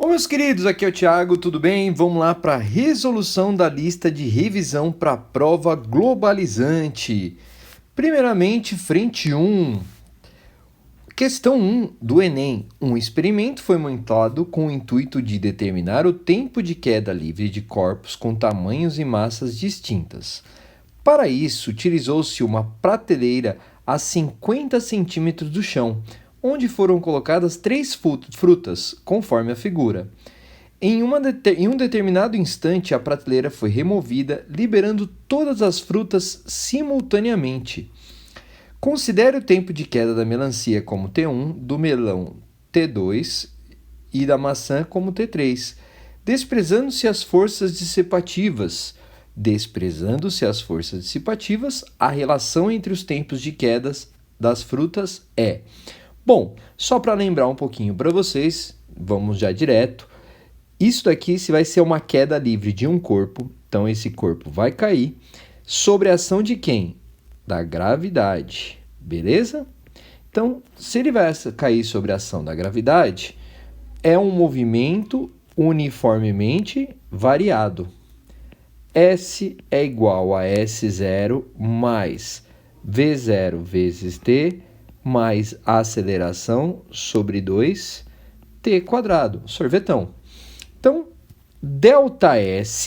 Ô meus queridos, aqui é o Thiago, tudo bem? Vamos lá para a resolução da lista de revisão para a prova globalizante. Primeiramente, frente 1. Questão 1 do Enem. Um experimento foi montado com o intuito de determinar o tempo de queda livre de corpos com tamanhos e massas distintas. Para isso, utilizou-se uma prateleira a 50 centímetros do chão, onde foram colocadas 3 frutas, conforme a figura. Em um determinado instante, a prateleira foi removida, liberando todas as frutas simultaneamente. Considere o tempo de queda da melancia como T1, do melão T2 e da maçã como T3, desprezando-se as forças dissipativas. A relação entre os tempos de quedas das frutas é... Bom, só para lembrar um pouquinho para vocês, vamos já direto. Isso daqui vai ser uma queda livre de um corpo, então esse corpo vai cair sobre a ação de quem? Da gravidade, beleza? Então, se ele vai cair sobre a ação da gravidade, é um movimento uniformemente variado. S é igual a S0 mais V0 vezes T mais a aceleração sobre 2t², sorvetão. Então, ΔS,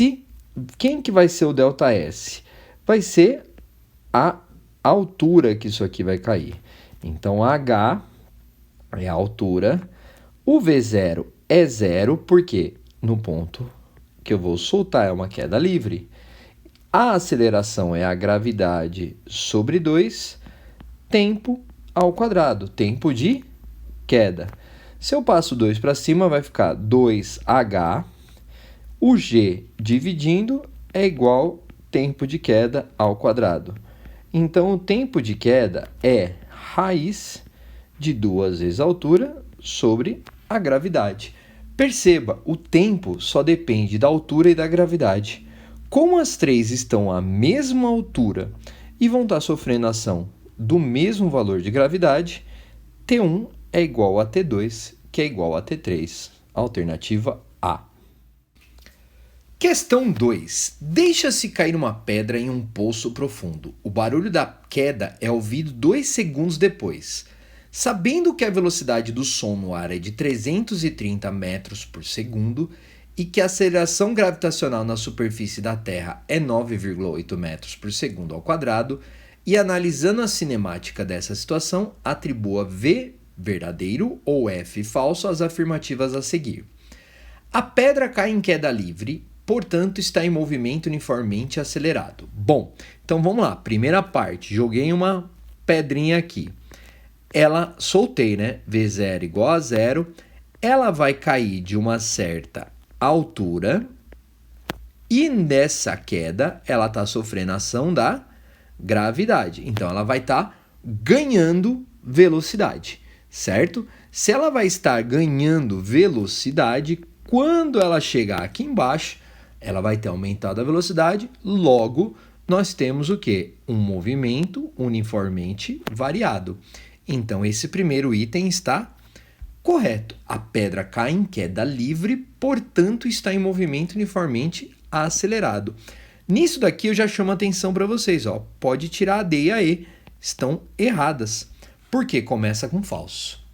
quem que vai ser o ΔS? Vai ser a altura que isso aqui vai cair. Então, H é a altura, o V0 é 0, porque no ponto que eu vou soltar é uma queda livre. A aceleração é a gravidade sobre 2, tempo ao quadrado, tempo de queda. Se eu passo 2 para cima, vai ficar 2h. O g dividindo é igual tempo de queda ao quadrado. Então, o tempo de queda é raiz de 2 vezes a altura sobre a gravidade. Perceba, o tempo só depende da altura e da gravidade. Como as três estão à mesma altura e vão estar sofrendo ação do mesmo valor de gravidade, T1 é igual a T2, que é igual a T3. Alternativa A. Questão 2. Deixa-se cair uma pedra em um poço profundo. O barulho da queda é ouvido 2 segundos depois. Sabendo que a velocidade do som no ar é de 330 metros por segundo e que a aceleração gravitacional na superfície da Terra é 9,8 metros por segundo ao quadrado, e analisando a cinemática dessa situação, atribua V verdadeiro ou F falso às afirmativas a seguir. A pedra cai em queda livre, portanto está em movimento uniformemente acelerado. Bom, então vamos lá. Primeira parte, joguei uma pedrinha aqui. Ela, soltei, né? V0 igual a 0. Ela vai cair de uma certa altura e nessa queda ela está sofrendo a ação da gravidade. Então, ela vai estar ganhando velocidade, certo? Se ela vai estar ganhando velocidade, quando ela chegar aqui embaixo, ela vai ter aumentado a velocidade, logo, nós temos o quê? Um movimento uniformemente variado. Então, esse primeiro item está correto. A pedra cai em queda livre, portanto, está em movimento uniformemente acelerado. Nisso daqui eu já chamo a atenção para vocês, ó. Pode tirar a D e a E, estão erradas, porque começa com falso.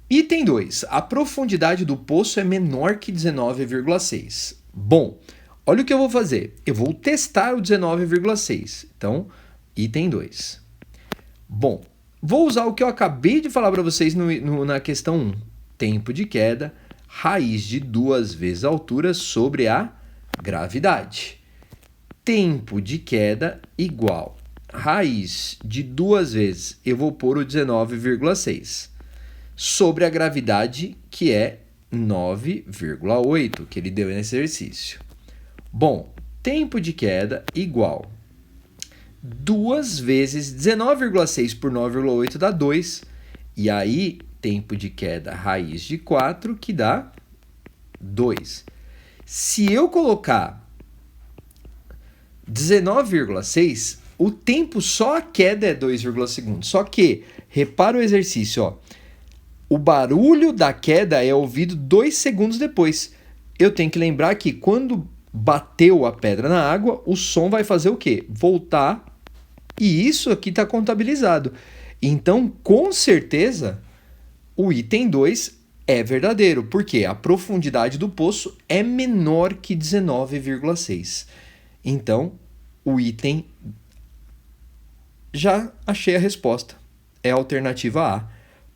Item 2. A profundidade do poço é menor que 19,6. Bom, olha o que eu vou fazer. Eu vou testar o 19,6. Então, item 2. Bom, vou usar o que eu acabei de falar para vocês na questão 1. Tempo de queda, raiz de 2 vezes a altura sobre a gravidade. Tempo de queda igual raiz de 2 vezes, eu vou pôr o 19,6, sobre a gravidade, que é 9,8, que ele deu nesse exercício. Bom, tempo de queda igual 2 vezes 19,6 por 9,8 dá 2. E aí, tempo de queda raiz de 4, que dá 2. Se eu colocar 19,6, o tempo só a queda é 2,2 segundos. Só que, repara o exercício, ó. O barulho da queda é ouvido 2 segundos depois. Eu tenho que lembrar que quando bateu a pedra na água, o som vai fazer o quê? Voltar. E isso aqui está contabilizado. Então, com certeza, o item 2 é verdadeiro, porque a profundidade do poço é menor que 19,6. Então, o item, já achei a resposta. É a alternativa A,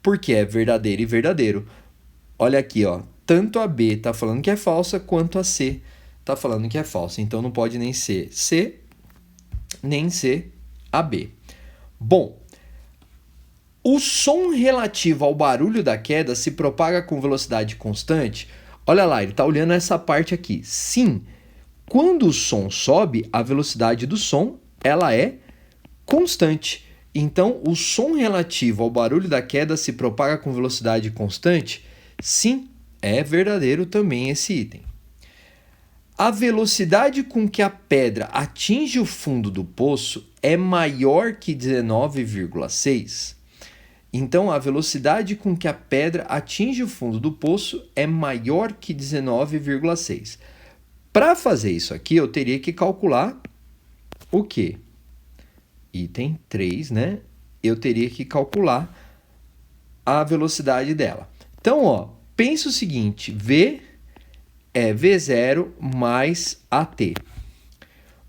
porque é verdadeiro e verdadeiro. Olha aqui, ó, tanto a B está falando que é falsa, quanto a C está falando que é falsa. Então, não pode nem ser C, nem ser a B. Bom, o som relativo ao barulho da queda se propaga com velocidade constante? Olha lá, ele está olhando essa parte aqui. Sim, quando o som sobe, a velocidade do som ela é constante. Então, o som relativo ao barulho da queda se propaga com velocidade constante? Sim, é verdadeiro também esse item. A velocidade com que a pedra atinge o fundo do poço é maior que 19,6. Então, a velocidade com que a pedra atinge o fundo do poço é maior que 19,6. Para fazer isso aqui, eu teria que calcular o quê? Item 3, né? Eu teria que calcular a velocidade dela. Então, ó, pensa o seguinte, V é V0 mais AT.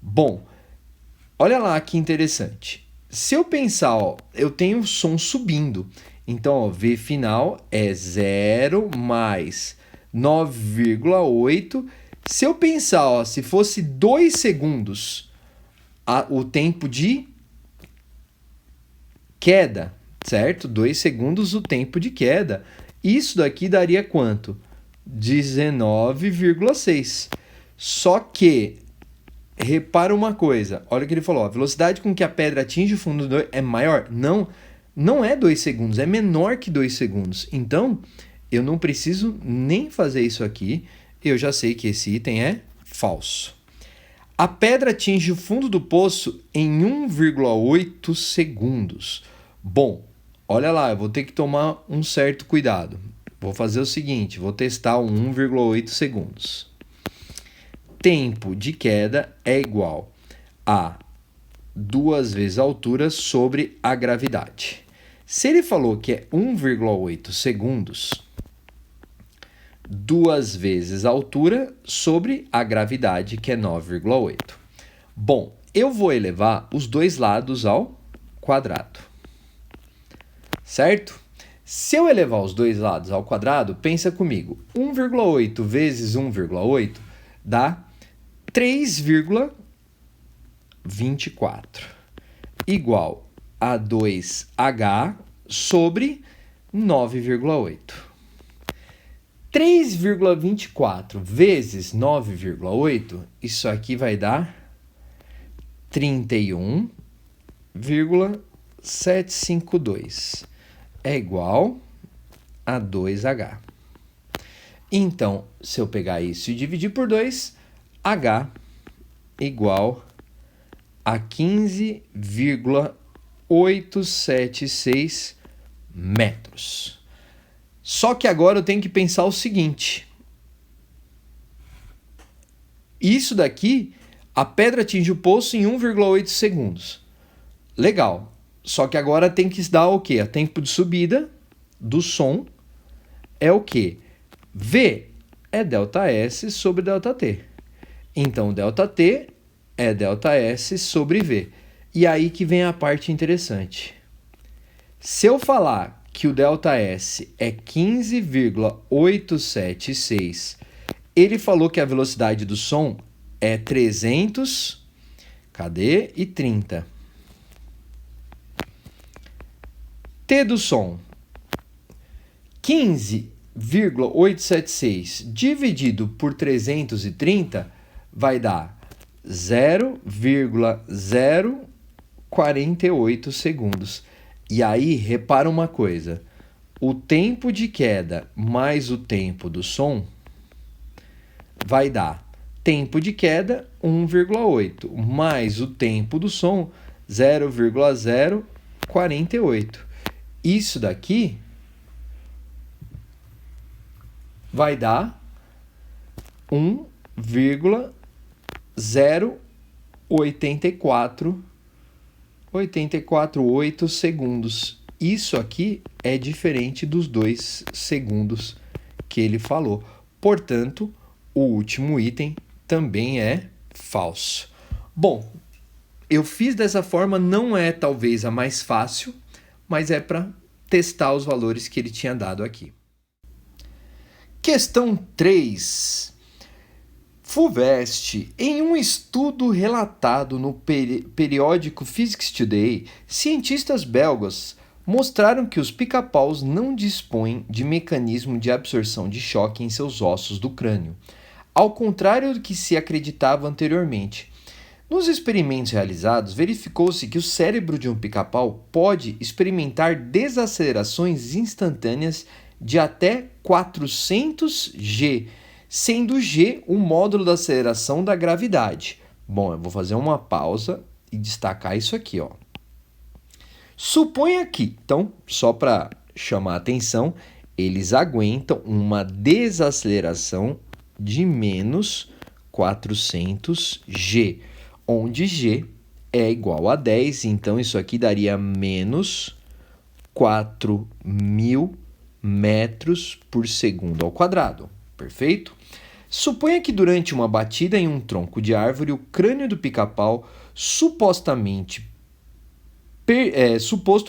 Bom, olha lá que interessante. Se eu pensar, ó, eu tenho o som subindo. Então, ó, V final é 0 mais 9,8. Se eu pensar, ó, se fosse 2 segundos o tempo de queda, certo? 2 segundos o tempo de queda. Isso daqui daria quanto? 19,6. Só que, repara uma coisa, olha o que ele falou, a velocidade com que a pedra atinge o fundo é maior? Não é 2 segundos, é menor que 2 segundos. Então, eu não preciso nem fazer isso aqui, eu já sei que esse item é falso. A pedra atinge o fundo do poço em 1,8 segundos. Bom, olha lá, eu vou ter que tomar um certo cuidado. Vou fazer o seguinte, vou testar o 1,8 segundos. Tempo de queda é igual a 2 vezes a altura sobre a gravidade. Se ele falou que é 1,8 segundos, 2 vezes a altura sobre a gravidade, que é 9,8. Bom, eu vou elevar os dois lados ao quadrado. Certo? Se eu elevar os dois lados ao quadrado, pensa comigo. 1,8 vezes 1,8 dá 3,24 igual a 2h sobre 9,8. 3,24 vezes 9,8, isso aqui vai dar 31,752. É igual a 2h. Então, se eu pegar isso e dividir por 2, h igual a 15,876 metros. Só que agora eu tenho que pensar o seguinte. Isso daqui, a pedra atinge o poço em 1,8 segundos. Legal. Só que agora tem que dar o quê? O tempo de subida do som é o quê? V é ΔS sobre ΔT. Então, ΔT é ΔS sobre V. E aí que vem a parte interessante. Se eu falar que o ΔS é 15,876, ele falou que a velocidade do som é 300, cadê? E 30. T do som, 15,876 dividido por 330 vai dar 0,048 segundos. E aí, repara uma coisa, o tempo de queda mais o tempo do som vai dar tempo de queda 1,8 mais o tempo do som 0,048. Isso daqui vai dar 1,0848 segundos. Isso aqui é diferente dos 2 segundos que ele falou. Portanto, o último item também é falso. Bom, eu fiz dessa forma, não é talvez a mais fácil, mas é para testar os valores que ele tinha dado aqui. Questão 3. FUVEST, em um estudo relatado no periódico Physics Today, cientistas belgas mostraram que os pica-paus não dispõem de mecanismo de absorção de choque em seus ossos do crânio, ao contrário do que se acreditava anteriormente. Nos experimentos realizados, verificou-se que o cérebro de um pica-pau pode experimentar desacelerações instantâneas de até 400 G, sendo G o módulo da aceleração da gravidade. Bom, eu vou fazer uma pausa e destacar isso aqui, ó. Suponha que, então, só para chamar a atenção, eles aguentam uma desaceleração de menos 400 G, onde G é igual a 10, então isso aqui daria menos 4.000 metros por segundo ao quadrado, perfeito? Suponha que durante uma batida em um tronco de árvore, o crânio do pica-pau, suposto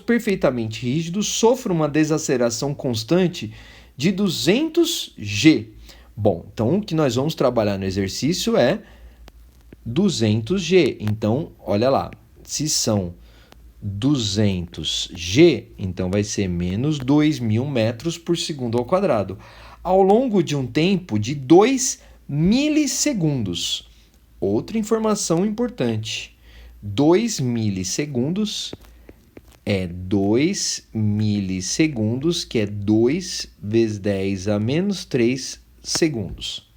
perfeitamente rígido, sofra uma desaceleração constante de 200 G. Bom, então o que nós vamos trabalhar no exercício é 200 G. Então, olha lá, se são 200 G, então vai ser menos 2.000 metros por segundo ao quadrado, ao longo de um tempo de 2 milissegundos. Outra informação importante, 2 milissegundos é 2 milissegundos, que é 2 vezes 10 a menos 3 segundos.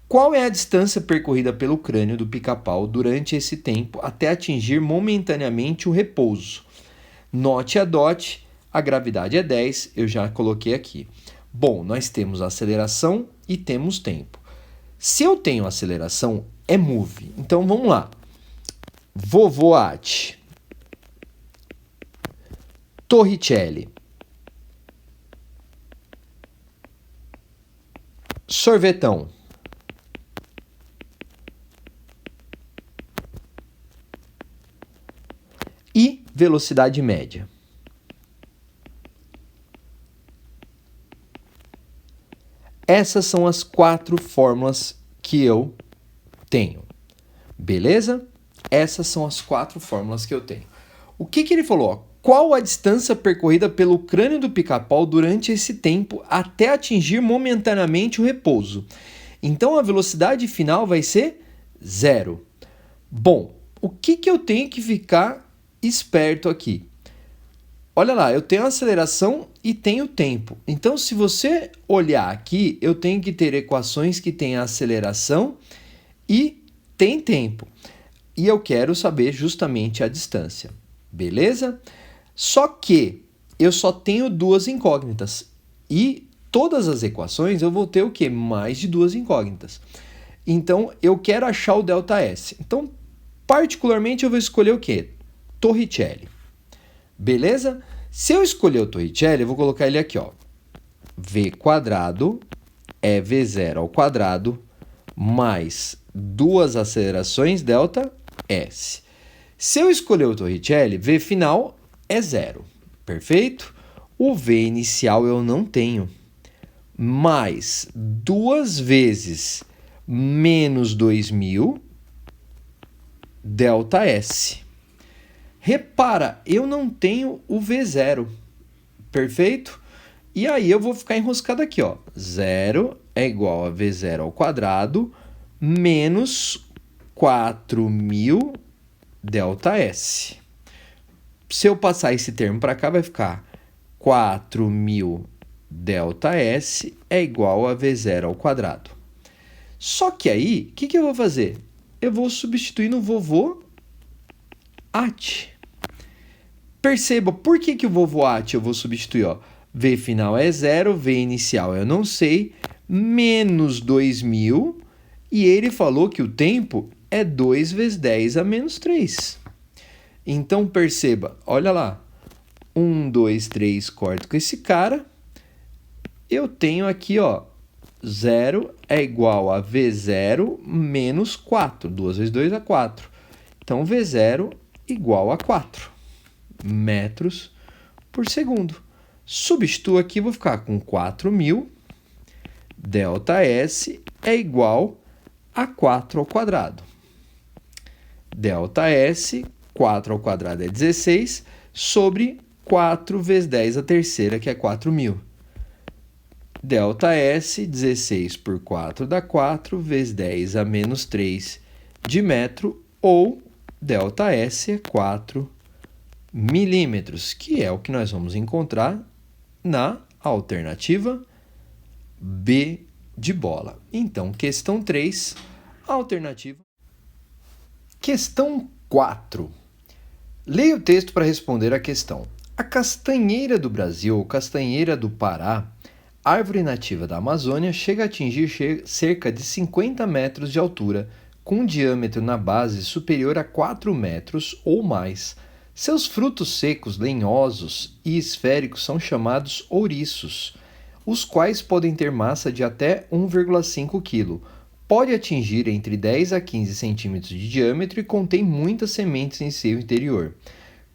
Qual é a distância percorrida pelo crânio do pica-pau durante esse tempo até atingir momentaneamente o repouso? Note a DOT, a gravidade é 10, eu já coloquei aqui. Bom, nós temos aceleração e temos tempo. Se eu tenho aceleração, é move. Então vamos lá. Vovoate, Torricelli, sorvetão, e velocidade média. Essas são as 4 fórmulas que eu tenho. Beleza? Essas são as 4 fórmulas que eu tenho. O que ele falou? Qual a distância percorrida pelo crânio do pica-pau durante esse tempo até atingir momentaneamente o repouso? Então, a velocidade final vai ser 0. Bom, o que eu tenho que ficar esperto aqui? Olha lá, eu tenho aceleração e tenho tempo. Então, se você olhar aqui, eu tenho que ter equações que têm aceleração e tem tempo. E eu quero saber justamente a distância. Beleza? Só que eu só tenho 2 incógnitas. E todas as equações eu vou ter o quê? Mais de 2 incógnitas. Então, eu quero achar o ΔS. Então, particularmente, eu vou escolher o quê? Torricelli. Beleza? Se eu escolher o Torricelli, eu vou colocar ele aqui, ó. V quadrado é V0 ao quadrado mais 2 acelerações ΔS. Se eu escolher o Torricelli, V final é 0. Perfeito? O V inicial eu não tenho. Mais 2 vezes menos 2.000 ΔS. Repara, eu não tenho o V0, perfeito? E aí eu vou ficar enroscado aqui, ó. 0 é igual a V0 ao quadrado menos 4.000 ΔS. Se eu passar esse termo para cá, vai ficar 4.000 ΔS é igual a V0 ao quadrado. Só que aí, o que eu vou fazer? Eu vou substituir no vovoate. Perceba, por que o vovoate eu vou substituir? Ó? V final é 0, V inicial eu não sei, menos 2.000, e ele falou que o tempo é 2 vezes 10 a menos 3. Então perceba, olha lá, 1, 2, 3, corto com esse cara, eu tenho aqui, ó, 0 é igual a V0 menos 4, 2 vezes 2 é 4. Então V0 igual a 4 metros por segundo. Substituo aqui, vou ficar com 4.000, ΔS é igual a 4 ao quadrado. ΔS, 4 ao quadrado é 16, sobre 4 vezes 10 a terceira, que é 4.000. ΔS, 16 por 4 dá 4, vezes 10 a menos 3 de metro, ou ΔS é 4 milímetros, que é o que nós vamos encontrar na alternativa B de bola. Então, questão 3, alternativa. Questão 4. Leia o texto para responder a questão. A castanheira do Brasil, ou castanheira do Pará, árvore nativa da Amazônia, chega a atingir cerca de 50 metros de altura, com um diâmetro na base superior a 4 metros ou mais. Seus frutos secos, lenhosos e esféricos são chamados ouriços, os quais podem ter massa de até 1,5 kg. Pode atingir entre 10 a 15 centímetros de diâmetro e contém muitas sementes em seu interior.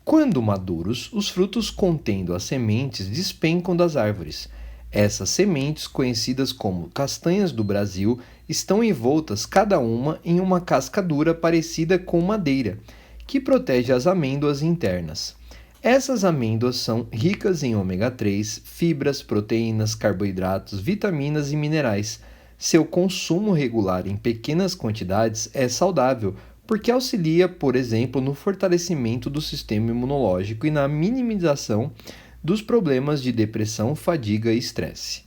Quando maduros, os frutos contendo as sementes despencam das árvores. Essas sementes, conhecidas como castanhas do Brasil, estão envoltas cada uma em uma casca dura parecida com madeira, que protege as amêndoas internas. Essas amêndoas são ricas em ômega 3, fibras, proteínas, carboidratos, vitaminas e minerais. Seu consumo regular em pequenas quantidades é saudável, porque auxilia, por exemplo, no fortalecimento do sistema imunológico e na minimização dos problemas de depressão, fadiga e estresse.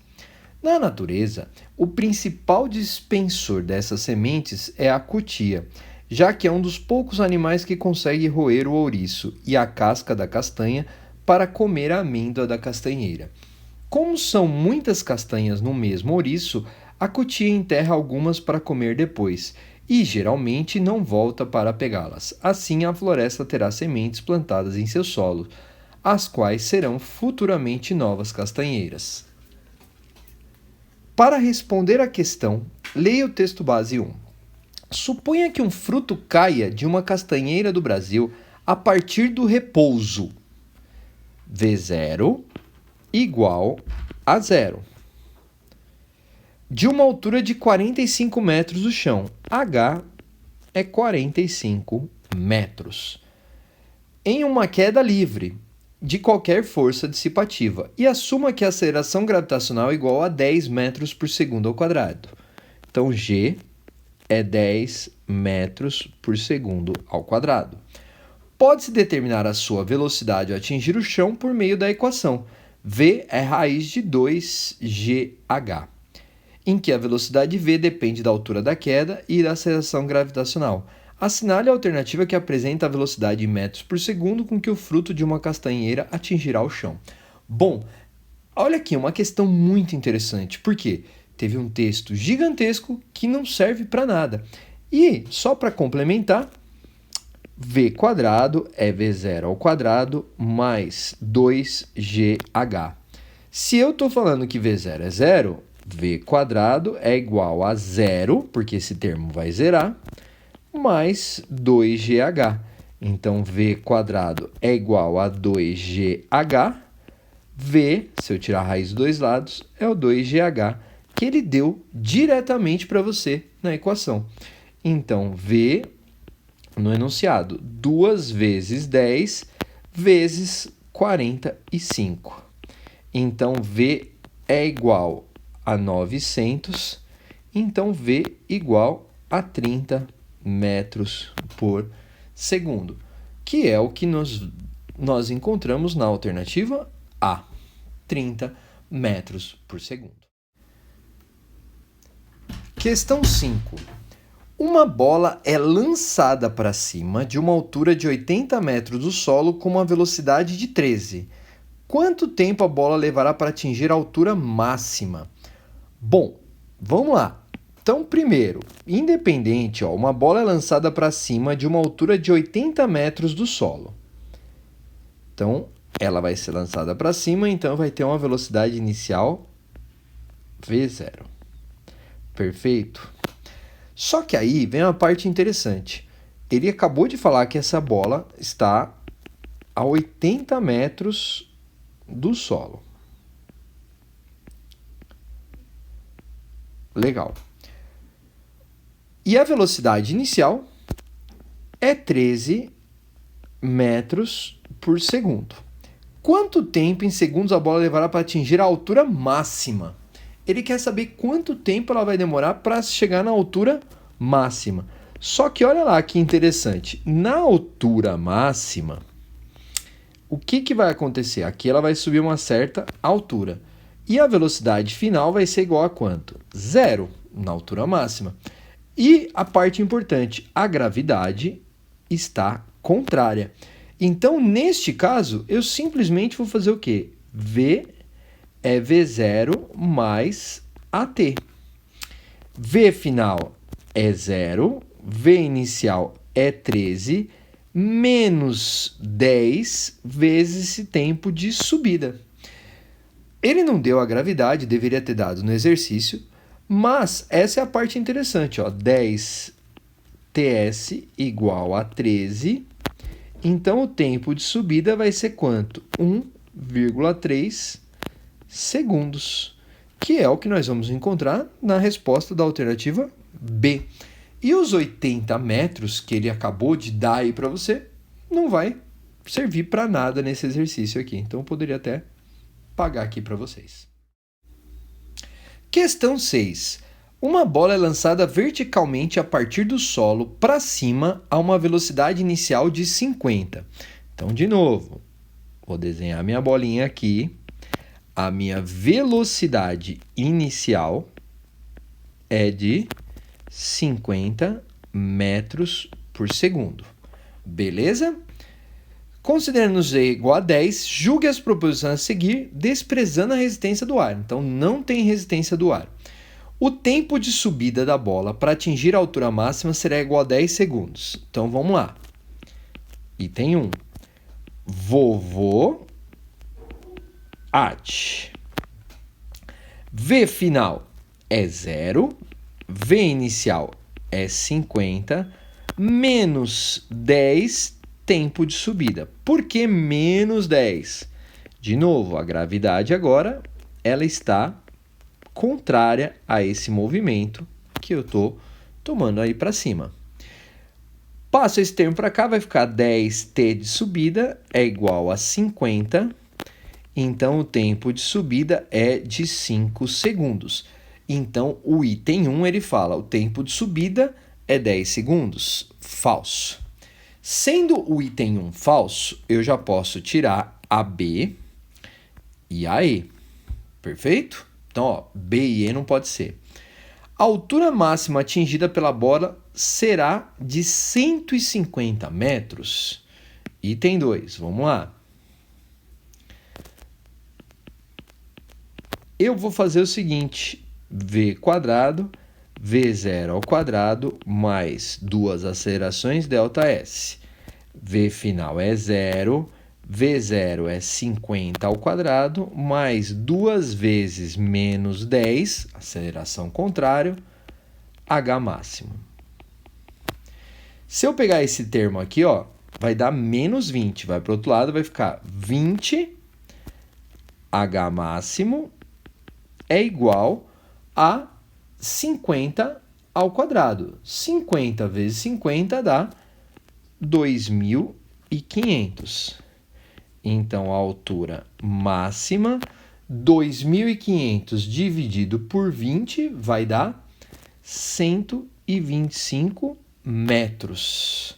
Na natureza, o principal dispensor dessas sementes é a cutia, já que é um dos poucos animais que consegue roer o ouriço e a casca da castanha para comer a amêndoa da castanheira. Como são muitas castanhas no mesmo ouriço, a cutia enterra algumas para comer depois e geralmente não volta para pegá-las. Assim, a floresta terá sementes plantadas em seu solo, as quais serão futuramente novas castanheiras. Para responder à questão, leia o texto base 1. Suponha que um fruto caia de uma castanheira do Brasil a partir do repouso. V0 igual a 0. De uma altura de 45 metros do chão. H é 45 metros. Em uma queda livre de qualquer força dissipativa. E assuma que a aceleração gravitacional é igual a 10 metros por segundo ao quadrado. Então, G é 10 metros por segundo ao quadrado. Pode-se determinar a sua velocidade ao atingir o chão por meio da equação. V é raiz de 2GH, em que a velocidade V depende da altura da queda e da aceleração gravitacional. Assinale a alternativa que apresenta a velocidade em metros por segundo com que o fruto de uma castanheira atingirá o chão. Bom, olha aqui, uma questão muito interessante. Por quê? Teve um texto gigantesco que não serve para nada. E, só para complementar, V quadrado é V0 ao quadrado mais 2GH. Se eu estou falando que V0 é 0, V quadrado é igual a 0, porque esse termo vai zerar, mais 2GH. Então, V quadrado é igual a 2GH. V, se eu tirar a raiz dos dois lados, é o 2GH, que ele deu diretamente para você na equação. Então, V, no enunciado, 2 vezes 10 vezes 45. Então, V é igual a 900, então V igual a 30 metros por segundo, que é o que nós encontramos na alternativa A, 30 metros por segundo. Questão 5. Uma bola é lançada para cima de uma altura de 80 metros do solo com uma velocidade de 13. Quanto tempo a bola levará para atingir a altura máxima? Bom, Vamos lá. Então, primeiro, independente, ó, uma bola é lançada para cima de uma altura de 80 metros do solo. Então, ela vai ser lançada para cima, então vai ter uma velocidade inicial V0. Perfeito? Só que aí vem uma parte interessante. Ele acabou de falar que essa bola está a 80 metros do solo. Legal. E a velocidade inicial é 13 metros por segundo. Quanto tempo em segundos a bola levará para atingir a altura máxima? Ele quer saber quanto tempo ela vai demorar para chegar na altura máxima. Só que olha lá que interessante. Na altura máxima, o que vai acontecer? Aqui ela vai subir uma certa altura. E a velocidade final vai ser igual a quanto? 0 na altura máxima. E a parte importante, a gravidade está contrária. Então, neste caso, eu simplesmente vou fazer o quê? V é V0 mais AT. V final é 0, V inicial é 13, menos 10 vezes esse tempo de subida. Ele não deu a gravidade, deveria ter dado no exercício, mas essa é a parte interessante, ó, 10 TS igual a 13, então o tempo de subida vai ser quanto? 1,3 segundos, que é o que nós vamos encontrar na resposta da alternativa B. E os 80 metros que ele acabou de dar aí para você, não vai servir para nada nesse exercício aqui, então eu poderia até pagar aqui para vocês. Questão 6. Uma bola é lançada verticalmente a partir do solo para cima a uma velocidade inicial de 50. Então, de novo, vou desenhar minha bolinha aqui. A minha velocidade inicial é de 50 metros por segundo. Beleza? Considerando Z igual a 10, julgue as proposições a seguir, desprezando a resistência do ar. Então, não tem resistência do ar. O tempo de subida da bola para atingir a altura máxima será igual a 10 segundos. Então, vamos lá. Item 1. Vovô at. V final é 0, V inicial é 50, menos 10 tempo de subida. Por que menos 10? De novo, a gravidade agora ela está contrária a esse movimento que eu estou tomando aí para cima. Passo esse termo para cá, vai ficar 10t de subida é igual a 50. Então, o tempo de subida é de 5 segundos. Então, o item 1, ele fala, o tempo de subida é 10 segundos. Falso. Sendo o item 1 falso, eu já posso tirar a B e a E. Perfeito? Então, ó, B e E não pode ser. A altura máxima atingida pela bola será de 150 metros. Item 2, vamos lá. Eu vou fazer o seguinte, V quadrado, V0 ao quadrado, mais duas acelerações ΔS. V final é 0, V0 é 50 ao quadrado, mais 2 vezes menos 10, aceleração contrária, H máximo. Se eu pegar esse termo aqui, ó, vai dar menos 20, vai para o outro lado, vai ficar 20, H máximo, é igual a 50 ao quadrado. 50 vezes 50 dá 2.500. Então, a altura máxima, 2.500 dividido por 20 vai dar 125 metros.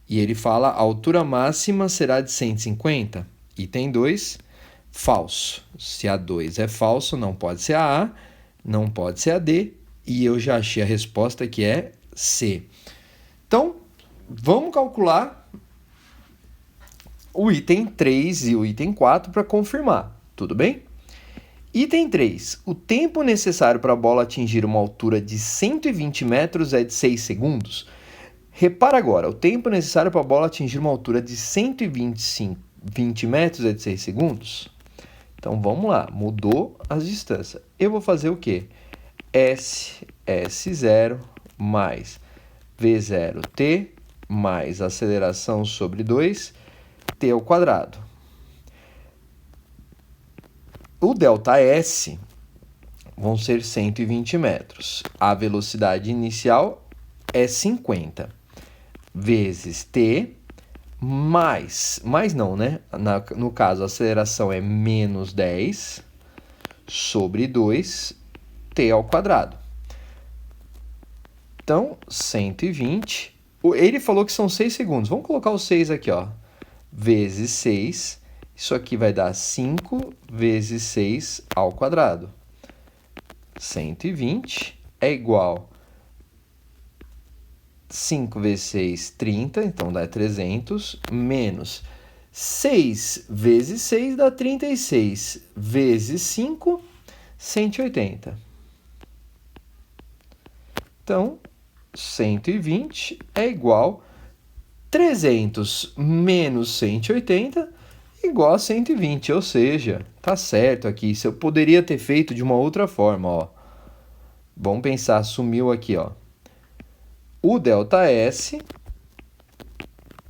E ele fala a altura máxima será de 150. Item 2, falso. Se a 2 é falso, não pode ser a A, não pode ser a D, e eu já achei a resposta que é C. Então, vamos calcular o item 3 e o item 4 para confirmar, tudo bem? Item 3. O tempo necessário para a bola atingir uma altura de 120 metros é de 6 segundos. Repara agora, o tempo necessário para a bola atingir uma altura de 120 metros é de 6 segundos? Então vamos lá, mudou as distâncias. Eu vou fazer o quê? S0 mais V0t mais aceleração sobre 2t ao quadrado. O ΔS vão ser 120 metros. A velocidade inicial é 50 vezes t mais não, né? No caso, a aceleração é menos 10 sobre 2t ao quadrado. Então, 120. Ele falou que são 6 segundos. Vamos colocar o 6 aqui, ó. Vezes 6. Isso aqui vai dar 5 vezes 6 ao quadrado. 120 é igual 5 vezes 6, 30, então dá 300, menos 6 vezes 6 dá 36, vezes 5, 180. Então, 120 é igual 300 menos 180 igual a 120, ou seja, tá certo aqui. Isso eu poderia ter feito de uma outra forma, ó. Vamos pensar, sumiu aqui, ó. O ΔS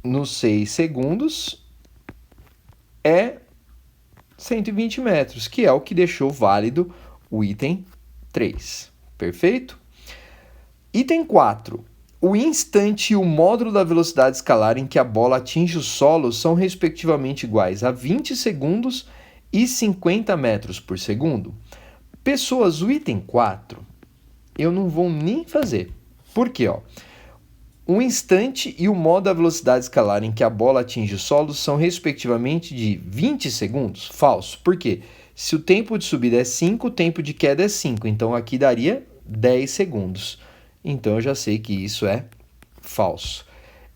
nos 6 segundos é 120 metros, que é o que deixou válido o item 3. Perfeito? Item 4. O instante e o módulo da velocidade escalar em que a bola atinge o solo são respectivamente iguais a 20 segundos e 50 metros por segundo. Pessoas, o item 4 eu não vou nem fazer. Por quê? O instante e o módulo da velocidade escalar em que a bola atinge o solo são respectivamente de 20 segundos. Falso. Por quê? Se o tempo de subida é 5, o tempo de queda é 5. Então aqui daria 10 segundos. Então eu já sei que isso é falso.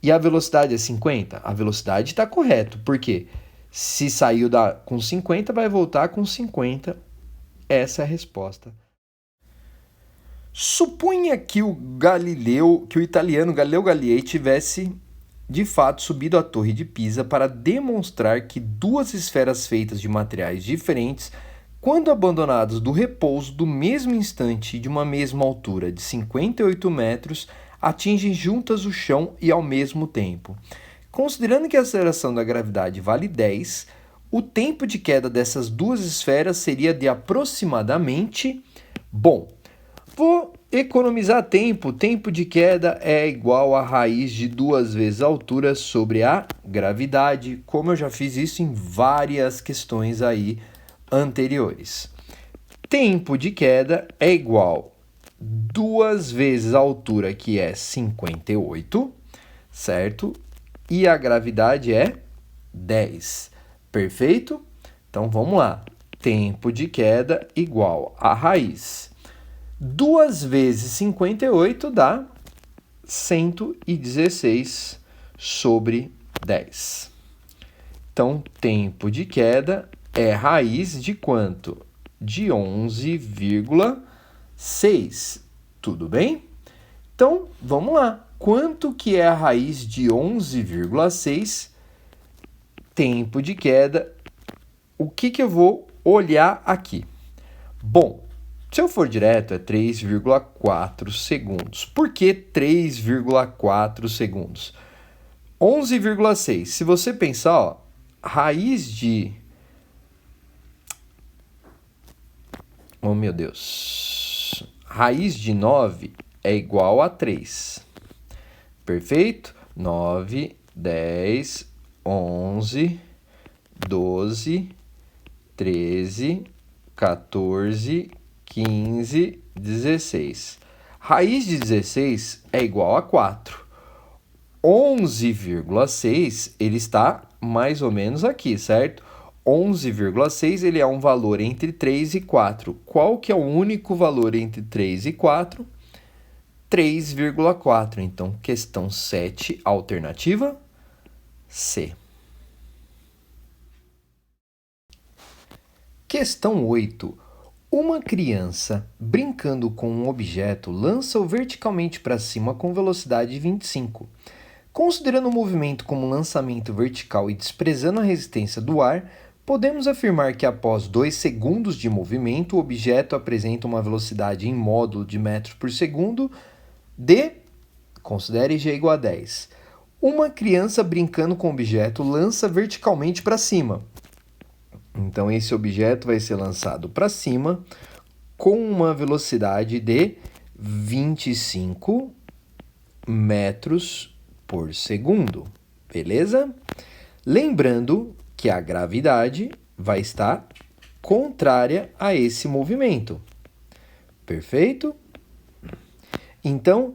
E a velocidade é 50? A velocidade está correto. Por quê? Se saiu com 50, vai voltar com 50. Essa é a resposta. Supunha que o italiano Galileu Galilei tivesse de fato subido a Torre de Pisa para demonstrar que duas esferas feitas de materiais diferentes, quando abandonadas do repouso do mesmo instante e de uma mesma altura de 58 metros, atingem juntas o chão e ao mesmo tempo. Considerando que a aceleração da gravidade vale 10, o tempo de queda dessas duas esferas seria de aproximadamente... Bom, vou economizar tempo. Tempo de queda é igual a raiz de 2 vezes a altura sobre a gravidade, como eu já fiz isso em várias questões aí anteriores. Tempo de queda é igual 2 vezes a altura, que é 58, certo? E a gravidade é 10. Perfeito? Então vamos lá. Tempo de queda igual a raiz. 2 vezes 58 dá 116 sobre 10. Então, tempo de queda é raiz de quanto? De 11,6. Tudo bem? Então, vamos lá. Quanto que é a raiz de 11,6? Tempo de queda. O que eu vou olhar aqui? Bom, se eu for direto, é 3,4 segundos. Por que 3,4 segundos? 11,6. Se você pensar, ó, raiz de... Oh, meu Deus. Raiz de 9 é igual a 3. Perfeito? 9, 10, 11, 12, 13, 14, 15, 16. Raiz de 16 é igual a 4. 11,6 ele está mais ou menos aqui, certo? 11,6 ele é um valor entre 3 e 4. Qual que é o único valor entre 3 e 4? 3,4. Então, questão 7, alternativa C. Questão 8. Uma criança brincando com um objeto lança-o verticalmente para cima com velocidade 25. Considerando o movimento como lançamento vertical e desprezando a resistência do ar, podemos afirmar que após 2 segundos de movimento, o objeto apresenta uma velocidade em módulo de metros por segundo de, considere g igual a 10. Uma criança brincando com o objeto lança verticalmente para cima. Então, esse objeto vai ser lançado para cima com uma velocidade de 25 metros por segundo. Beleza? Lembrando que a gravidade vai estar contrária a esse movimento. Perfeito? Então,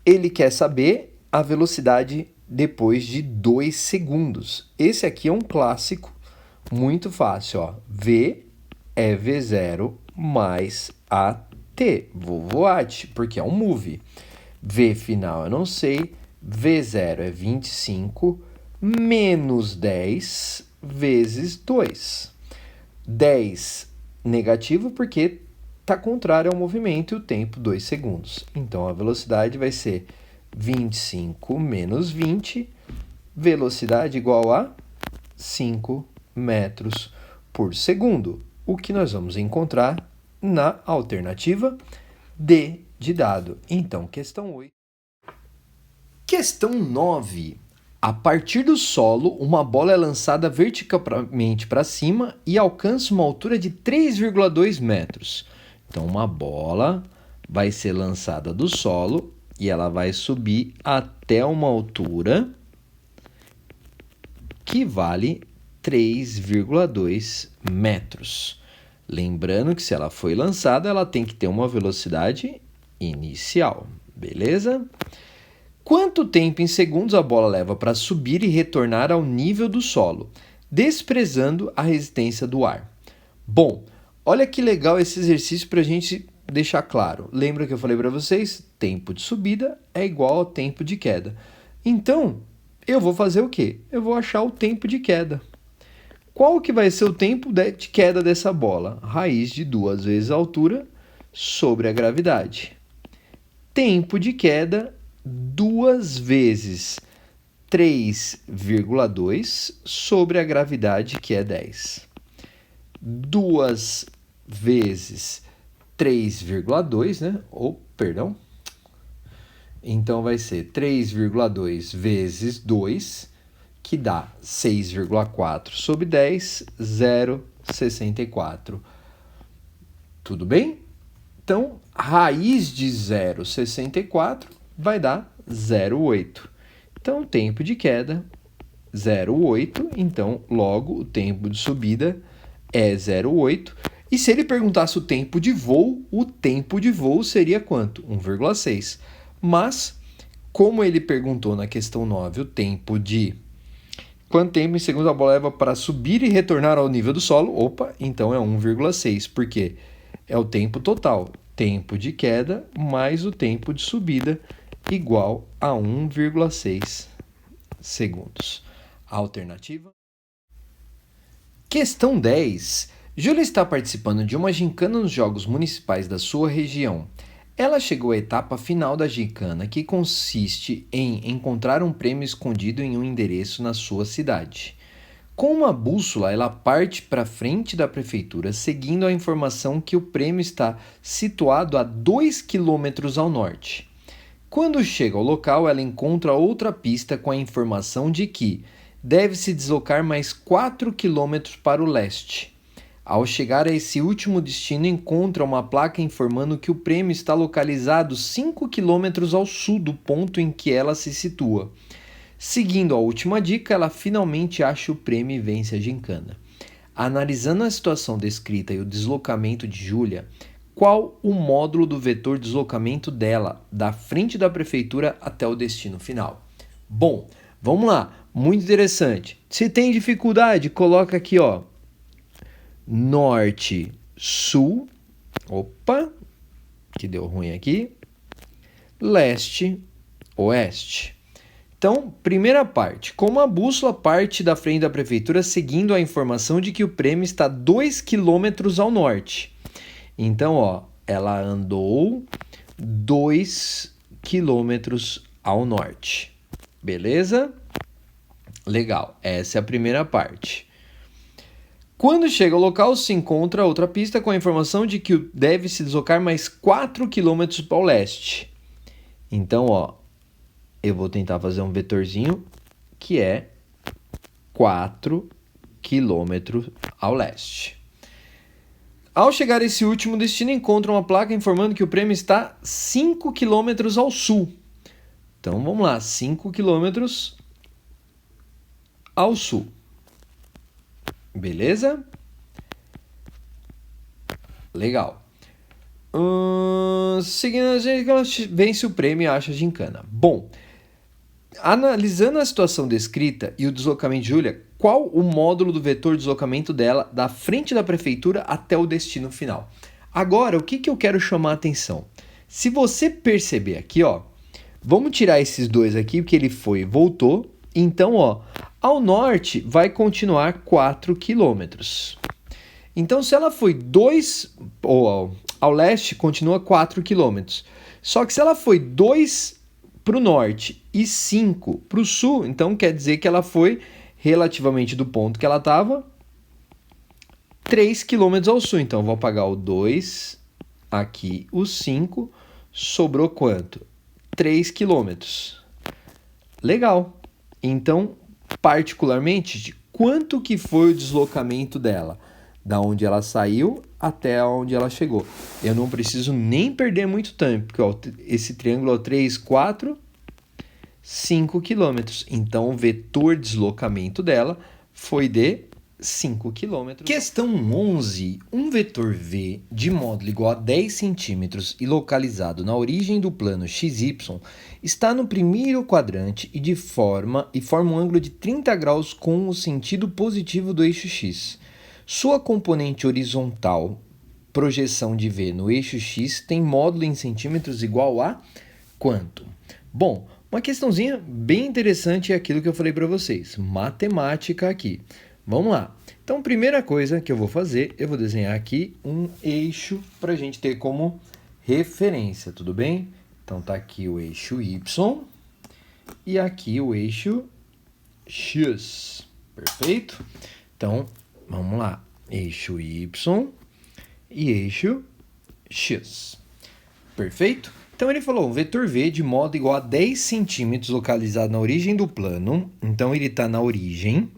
ele quer saber a velocidade depois de 2 segundos. Esse aqui é um clássico muito fácil, ó. V é V0 mais AT. Vou voate, porque é um move. V final eu não sei. V0 é 25 menos 10 vezes 2. 10 negativo porque está contrário ao movimento e o tempo 2 segundos. Então, a velocidade vai ser 25 menos 20, velocidade igual a 5 metros por segundo, o que nós vamos encontrar na alternativa D de dado. Então, questão 8. Questão 9. A partir do solo, uma bola é lançada verticalmente para cima e alcança uma altura de 3,2 metros. Então, uma bola vai ser lançada do solo e ela vai subir até uma altura que vale 3,2 metros. Lembrando que se ela foi lançada, ela tem que ter uma velocidade inicial, beleza? Quanto tempo em segundos a bola leva para subir e retornar ao nível do solo, desprezando a resistência do ar? Bom, olha que legal esse exercício para a gente deixar claro. Lembra que eu falei para vocês? Tempo de subida é igual ao tempo de queda. Então, eu vou fazer o quê? Eu vou achar o tempo de queda. Qual que vai ser o tempo de queda dessa bola? Raiz de 2 vezes a altura sobre a gravidade. Tempo de queda 2 vezes 3,2 sobre a gravidade, que é 10. 2 vezes 3,2, né? Perdão. Então, vai ser 3,2 vezes 2, que dá 6,4 sobre 10, 0,64. Tudo bem? Então, raiz de 0,64 vai dar 0,8. Então, o tempo de queda, 0,8. Então, logo, o tempo de subida é 0,8. E se ele perguntasse o tempo de voo seria quanto? 1,6. Mas, como ele perguntou na questão 9 o tempo de... Quanto tempo em segundos a bola leva para subir e retornar ao nível do solo? Então é 1,6, porque é o tempo total. Tempo de queda mais o tempo de subida igual a 1,6 segundos. Alternativa. Questão 10. Júlia está participando de uma gincana nos Jogos Municipais da sua região. Ela chegou à etapa final da gincana, que consiste em encontrar um prêmio escondido em um endereço na sua cidade. Com uma bússola, ela parte para frente da prefeitura, seguindo a informação que o prêmio está situado a 2 quilômetros ao norte. Quando chega ao local, ela encontra outra pista com a informação de que deve se deslocar mais 4 quilômetros para o leste. Ao chegar a esse último destino, encontra uma placa informando que o prêmio está localizado 5 quilômetros ao sul do ponto em que ela se situa. Seguindo a última dica, ela finalmente acha o prêmio e vence a gincana. Analisando a situação descrita e o deslocamento de Júlia, qual o módulo do vetor deslocamento dela, da frente da prefeitura até o destino final? Bom, vamos lá, muito interessante. Se tem dificuldade, coloca aqui, ó. Norte, sul, que deu ruim aqui, leste, oeste. Então, primeira parte, como a bússola parte da frente da prefeitura seguindo a informação de que o prêmio está 2 quilômetros ao norte. Então, ó, ela andou 2 quilômetros ao norte. Beleza? Legal, essa é a primeira parte. Quando chega ao local, se encontra outra pista com a informação de que deve se deslocar mais 4 quilômetros para o leste. Então, ó, eu vou tentar fazer um vetorzinho que é 4 quilômetros ao leste. Ao chegar a esse último destino, encontra uma placa informando que o prêmio está 5 quilômetros ao sul. Então, vamos lá, 5 quilômetros ao sul. Beleza? Legal. Seguindo a gente, vence o prêmio e acha a gincana. Bom, analisando a situação descrita e o deslocamento de Júlia, qual o módulo do vetor de deslocamento dela da frente da prefeitura até o destino final? Agora, o que eu quero chamar a atenção? Se você perceber aqui, ó, vamos tirar esses dois aqui, porque ele foi e voltou. Então, ó, ao norte vai continuar 4 quilômetros. Então, se ela foi 2, ou ao leste, continua 4 quilômetros. Só que se ela foi 2 para o norte e 5 para o sul, então quer dizer que ela foi, relativamente do ponto que ela estava, 3 quilômetros ao sul. Então, eu vou apagar o 2, aqui o 5, sobrou quanto? 3 quilômetros. Legal. Então, particularmente, de quanto que foi o deslocamento dela? Da onde ela saiu até onde ela chegou. Eu não preciso nem perder muito tempo, porque ó, esse triângulo é 3, 4, 5 quilômetros. Então, o vetor deslocamento dela foi de 5 quilômetros. Questão 11. Um vetor V de módulo igual a 10 centímetros e localizado na origem do plano XY está no primeiro quadrante e forma um ângulo de 30 graus com o sentido positivo do eixo X. Sua componente horizontal, projeção de V no eixo X, tem módulo em centímetros igual a quanto? Bom, uma questãozinha bem interessante é aquilo que eu falei para vocês, matemática aqui. Vamos lá. Então, primeira coisa que eu vou fazer, eu vou desenhar aqui um eixo para a gente ter como referência, tudo bem? Então, tá aqui o eixo Y e aqui o eixo X, perfeito? Então, vamos lá, eixo Y e eixo X, perfeito? Então, ele falou, um vetor V de modo igual a 10 centímetros localizado na origem do plano, então ele está na origem,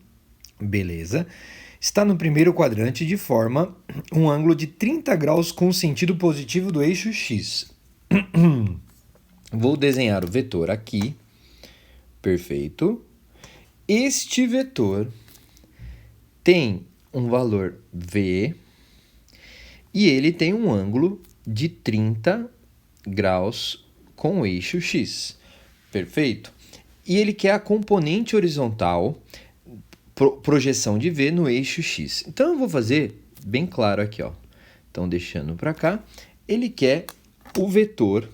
beleza? Está no primeiro quadrante de forma um ângulo de 30 graus com o sentido positivo do eixo X. Vou desenhar o vetor aqui, perfeito? Este vetor tem um valor V e ele tem um ângulo de 30 graus com o eixo X, perfeito? E ele quer a componente horizontal, projeção de V no eixo X. Então, eu vou fazer bem claro aqui, ó. Então, deixando para cá, ele quer o vetor,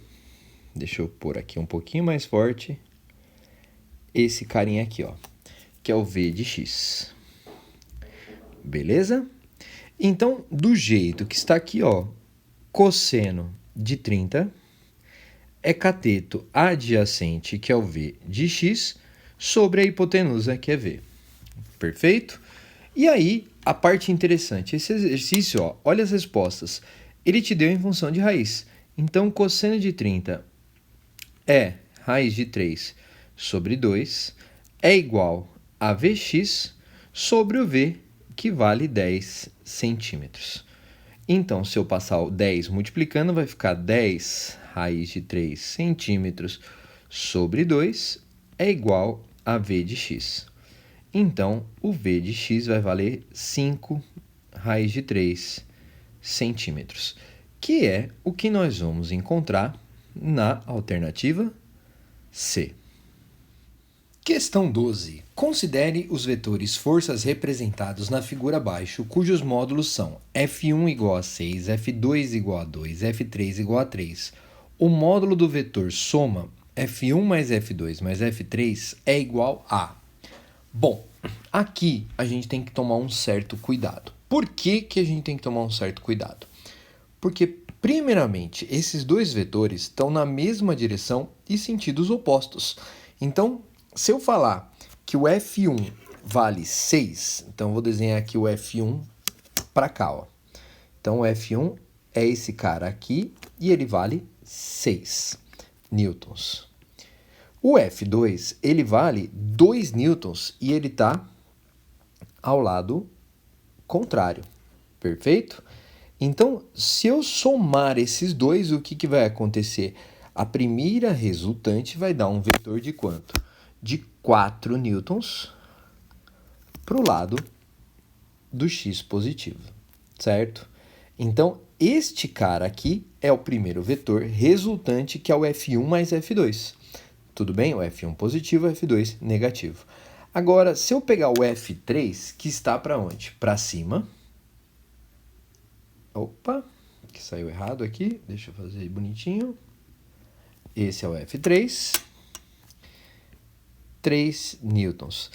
deixa eu pôr aqui um pouquinho mais forte, esse carinha aqui, ó, que é o V de X. Beleza? Então, do jeito que está aqui, ó, cosseno de 30 é cateto adjacente, que é o V de X, sobre a hipotenusa, que é V. Perfeito? E aí, a parte interessante, esse exercício, ó, olha as respostas. Ele te deu em função de raiz. Então, cosseno de 30 é raiz de 3 sobre 2 é igual a Vx sobre o V, que vale 10 centímetros. Então, se eu passar o 10 multiplicando, vai ficar 10 raiz de 3 centímetros sobre 2 é igual a V de x. Então, o V de x vai valer 5 raiz de 3 centímetros, que é o que nós vamos encontrar na alternativa C. Questão 12. Considere os vetores forças representados na figura abaixo, cujos módulos são F1 igual a 6, F2 igual a 2, F3 igual a 3. O módulo do vetor soma F1 mais F2 mais F3 é igual a... Bom, aqui a gente tem que tomar um certo cuidado. Por que a gente tem que tomar um certo cuidado? Porque, primeiramente, esses dois vetores estão na mesma direção e sentidos opostos. Então, se eu falar que o F1 vale 6, então eu vou desenhar aqui o F1 para cá, ó. Então, o F1 é esse cara aqui e ele vale 6 newtons. O F2, ele vale 2 newtons e ele está ao lado contrário, perfeito? Então, se eu somar esses dois, o que vai acontecer? A primeira resultante vai dar um vetor de quanto? De 4 newtons para o lado do x positivo, certo? Então, este cara aqui é o primeiro vetor resultante, que é o F1 mais F2. Tudo bem? O F1 positivo, o F2 negativo. Agora, se eu pegar o F3, que está para onde? Para cima. Opa, que saiu errado aqui. Deixa eu fazer bonitinho. Esse é o F3. 3 newtons.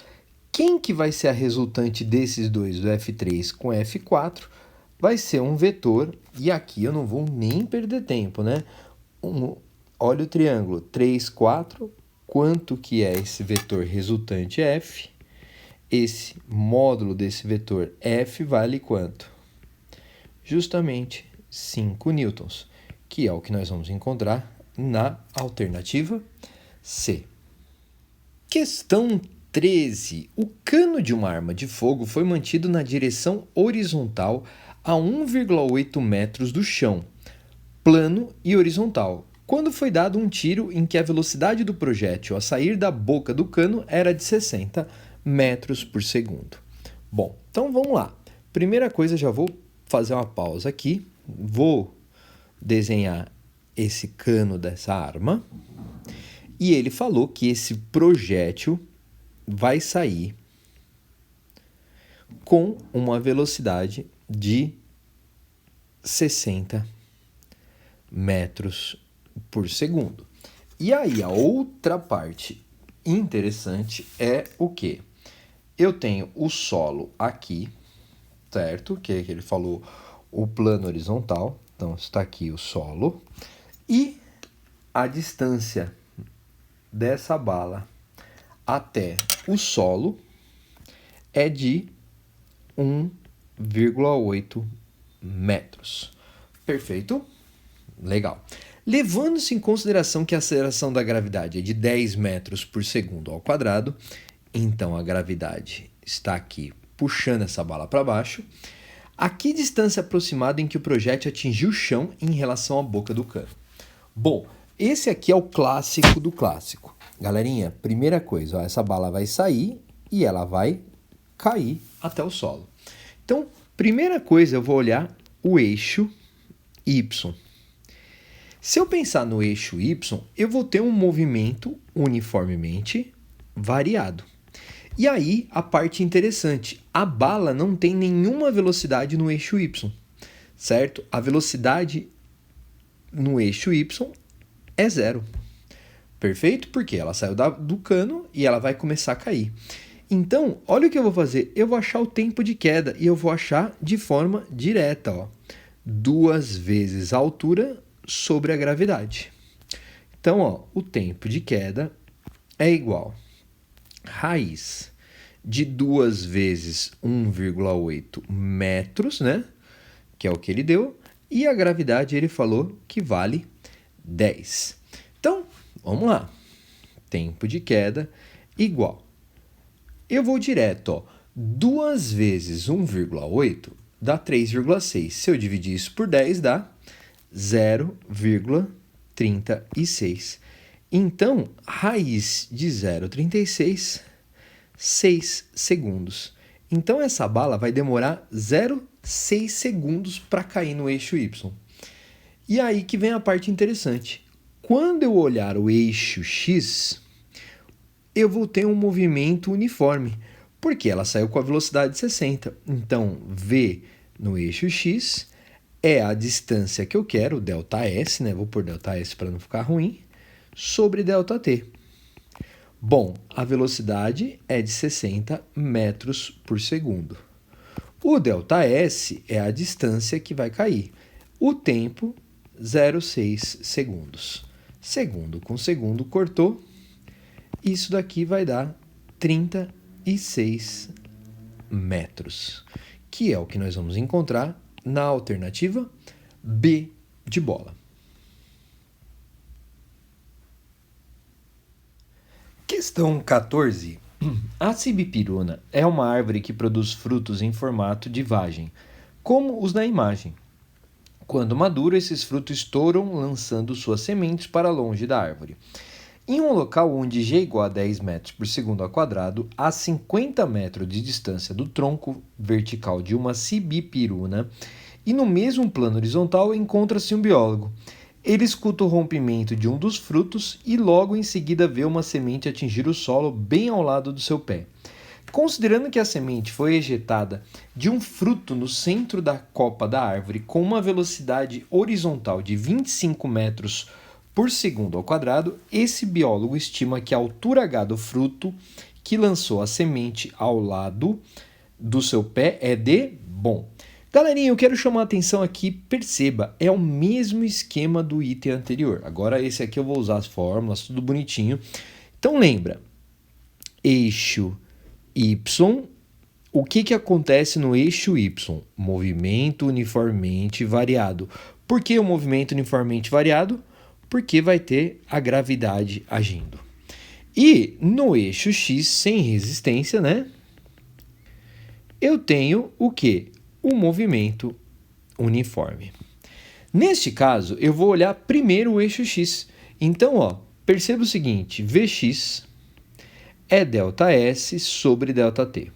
Quem que vai ser a resultante desses dois, do F3 com F4? Vai ser um vetor, e aqui eu não vou nem perder tempo, né? Olha o triângulo, 3, 4. Quanto que é esse vetor resultante F? Esse módulo desse vetor F vale quanto? Justamente 5 newtons, que é o que nós vamos encontrar na alternativa C. Questão 13. O cano de uma arma de fogo foi mantido na direção horizontal a 1,8 metros do chão, plano e horizontal, quando foi dado um tiro em que a velocidade do projétil a sair da boca do cano era de 60 metros por segundo. Bom, então vamos lá. Primeira coisa, já vou fazer uma pausa aqui. Vou desenhar esse cano dessa arma. E ele falou que esse projétil vai sair com uma velocidade de 60 metros por segundo. E aí, a outra parte interessante é o quê? Eu tenho o solo aqui, certo? Que ele falou o plano horizontal. Então, está aqui o solo. E a distância dessa bala até o solo é de 1,8 metros. Perfeito? Legal. Levando-se em consideração que a aceleração da gravidade é de 10 metros por segundo ao quadrado, então a gravidade está aqui puxando essa bala para baixo. A que distância aproximada em que o projétil atingiu o chão em relação à boca do cano? Bom, esse aqui é o clássico do clássico. Galerinha, primeira coisa, ó, essa bala vai sair e ela vai cair até o solo. Então, primeira coisa, eu vou olhar o eixo Y. Se eu pensar no eixo Y, eu vou ter um movimento uniformemente variado. E aí, a parte interessante, a bala não tem nenhuma velocidade no eixo Y, certo? A velocidade no eixo Y é 0. Perfeito? Porque ela saiu do cano e ela vai começar a cair. Então, olha o que eu vou fazer. Eu vou achar o tempo de queda e eu vou achar de forma direta, ó. 2 vezes a altura sobre a gravidade. Então, ó, o tempo de queda é igual raiz de 2 vezes 1,8 metros, né? Que é o que ele deu. E a gravidade ele falou que vale 10. Então, vamos lá. Tempo de queda igual. Eu vou direto, ó. 2 vezes 1,8 dá 3,6. Se eu dividir isso por 10, dá 0,36. Então, raiz de 0,36, 6 segundos. Então, essa bala vai demorar 0,6 segundos para cair no eixo Y. E aí que vem a parte interessante. Quando eu olhar o eixo X, eu vou ter um movimento uniforme, porque ela saiu com a velocidade de 60. Então, V no eixo X é a distância que eu quero, ΔS, né? Vou pôr ΔS para não ficar ruim, sobre ΔT. Bom, a velocidade é de 60 metros por segundo. O ΔS é a distância que vai cair. o tempo 0,6 segundos. Segundo com segundo cortou, isso daqui vai dar 36 metros, que é o que nós vamos encontrar na alternativa B de bola. Questão 14. A sibipirona é uma árvore que produz frutos em formato de vagem, como os na imagem. Quando maduro, esses frutos estouram, lançando suas sementes para longe da árvore. Em um local onde G igual a 10 metros por segundo ao quadrado, a 50 metros de distância do tronco vertical de uma sibipiruna, e no mesmo plano horizontal encontra-se um biólogo. Ele escuta o rompimento de um dos frutos e logo em seguida vê uma semente atingir o solo bem ao lado do seu pé. Considerando que a semente foi ejetada de um fruto no centro da copa da árvore com uma velocidade horizontal de 25 metros por segundo ao quadrado, esse biólogo estima que a altura H do fruto que lançou a semente ao lado do seu pé é de... Bom, galerinha, eu quero chamar a atenção aqui, perceba, é o mesmo esquema do item anterior. Agora esse aqui eu vou usar as fórmulas, tudo bonitinho. Então lembra, eixo Y, o que acontece no eixo Y? Movimento uniformemente variado. Por que o movimento uniformemente variado? Porque vai ter a gravidade agindo. E no eixo X, sem resistência, né? Eu tenho o quê? O movimento uniforme. Neste caso, eu vou olhar primeiro o eixo X. Então, perceba o seguinte, Vx é ΔS sobre ΔT.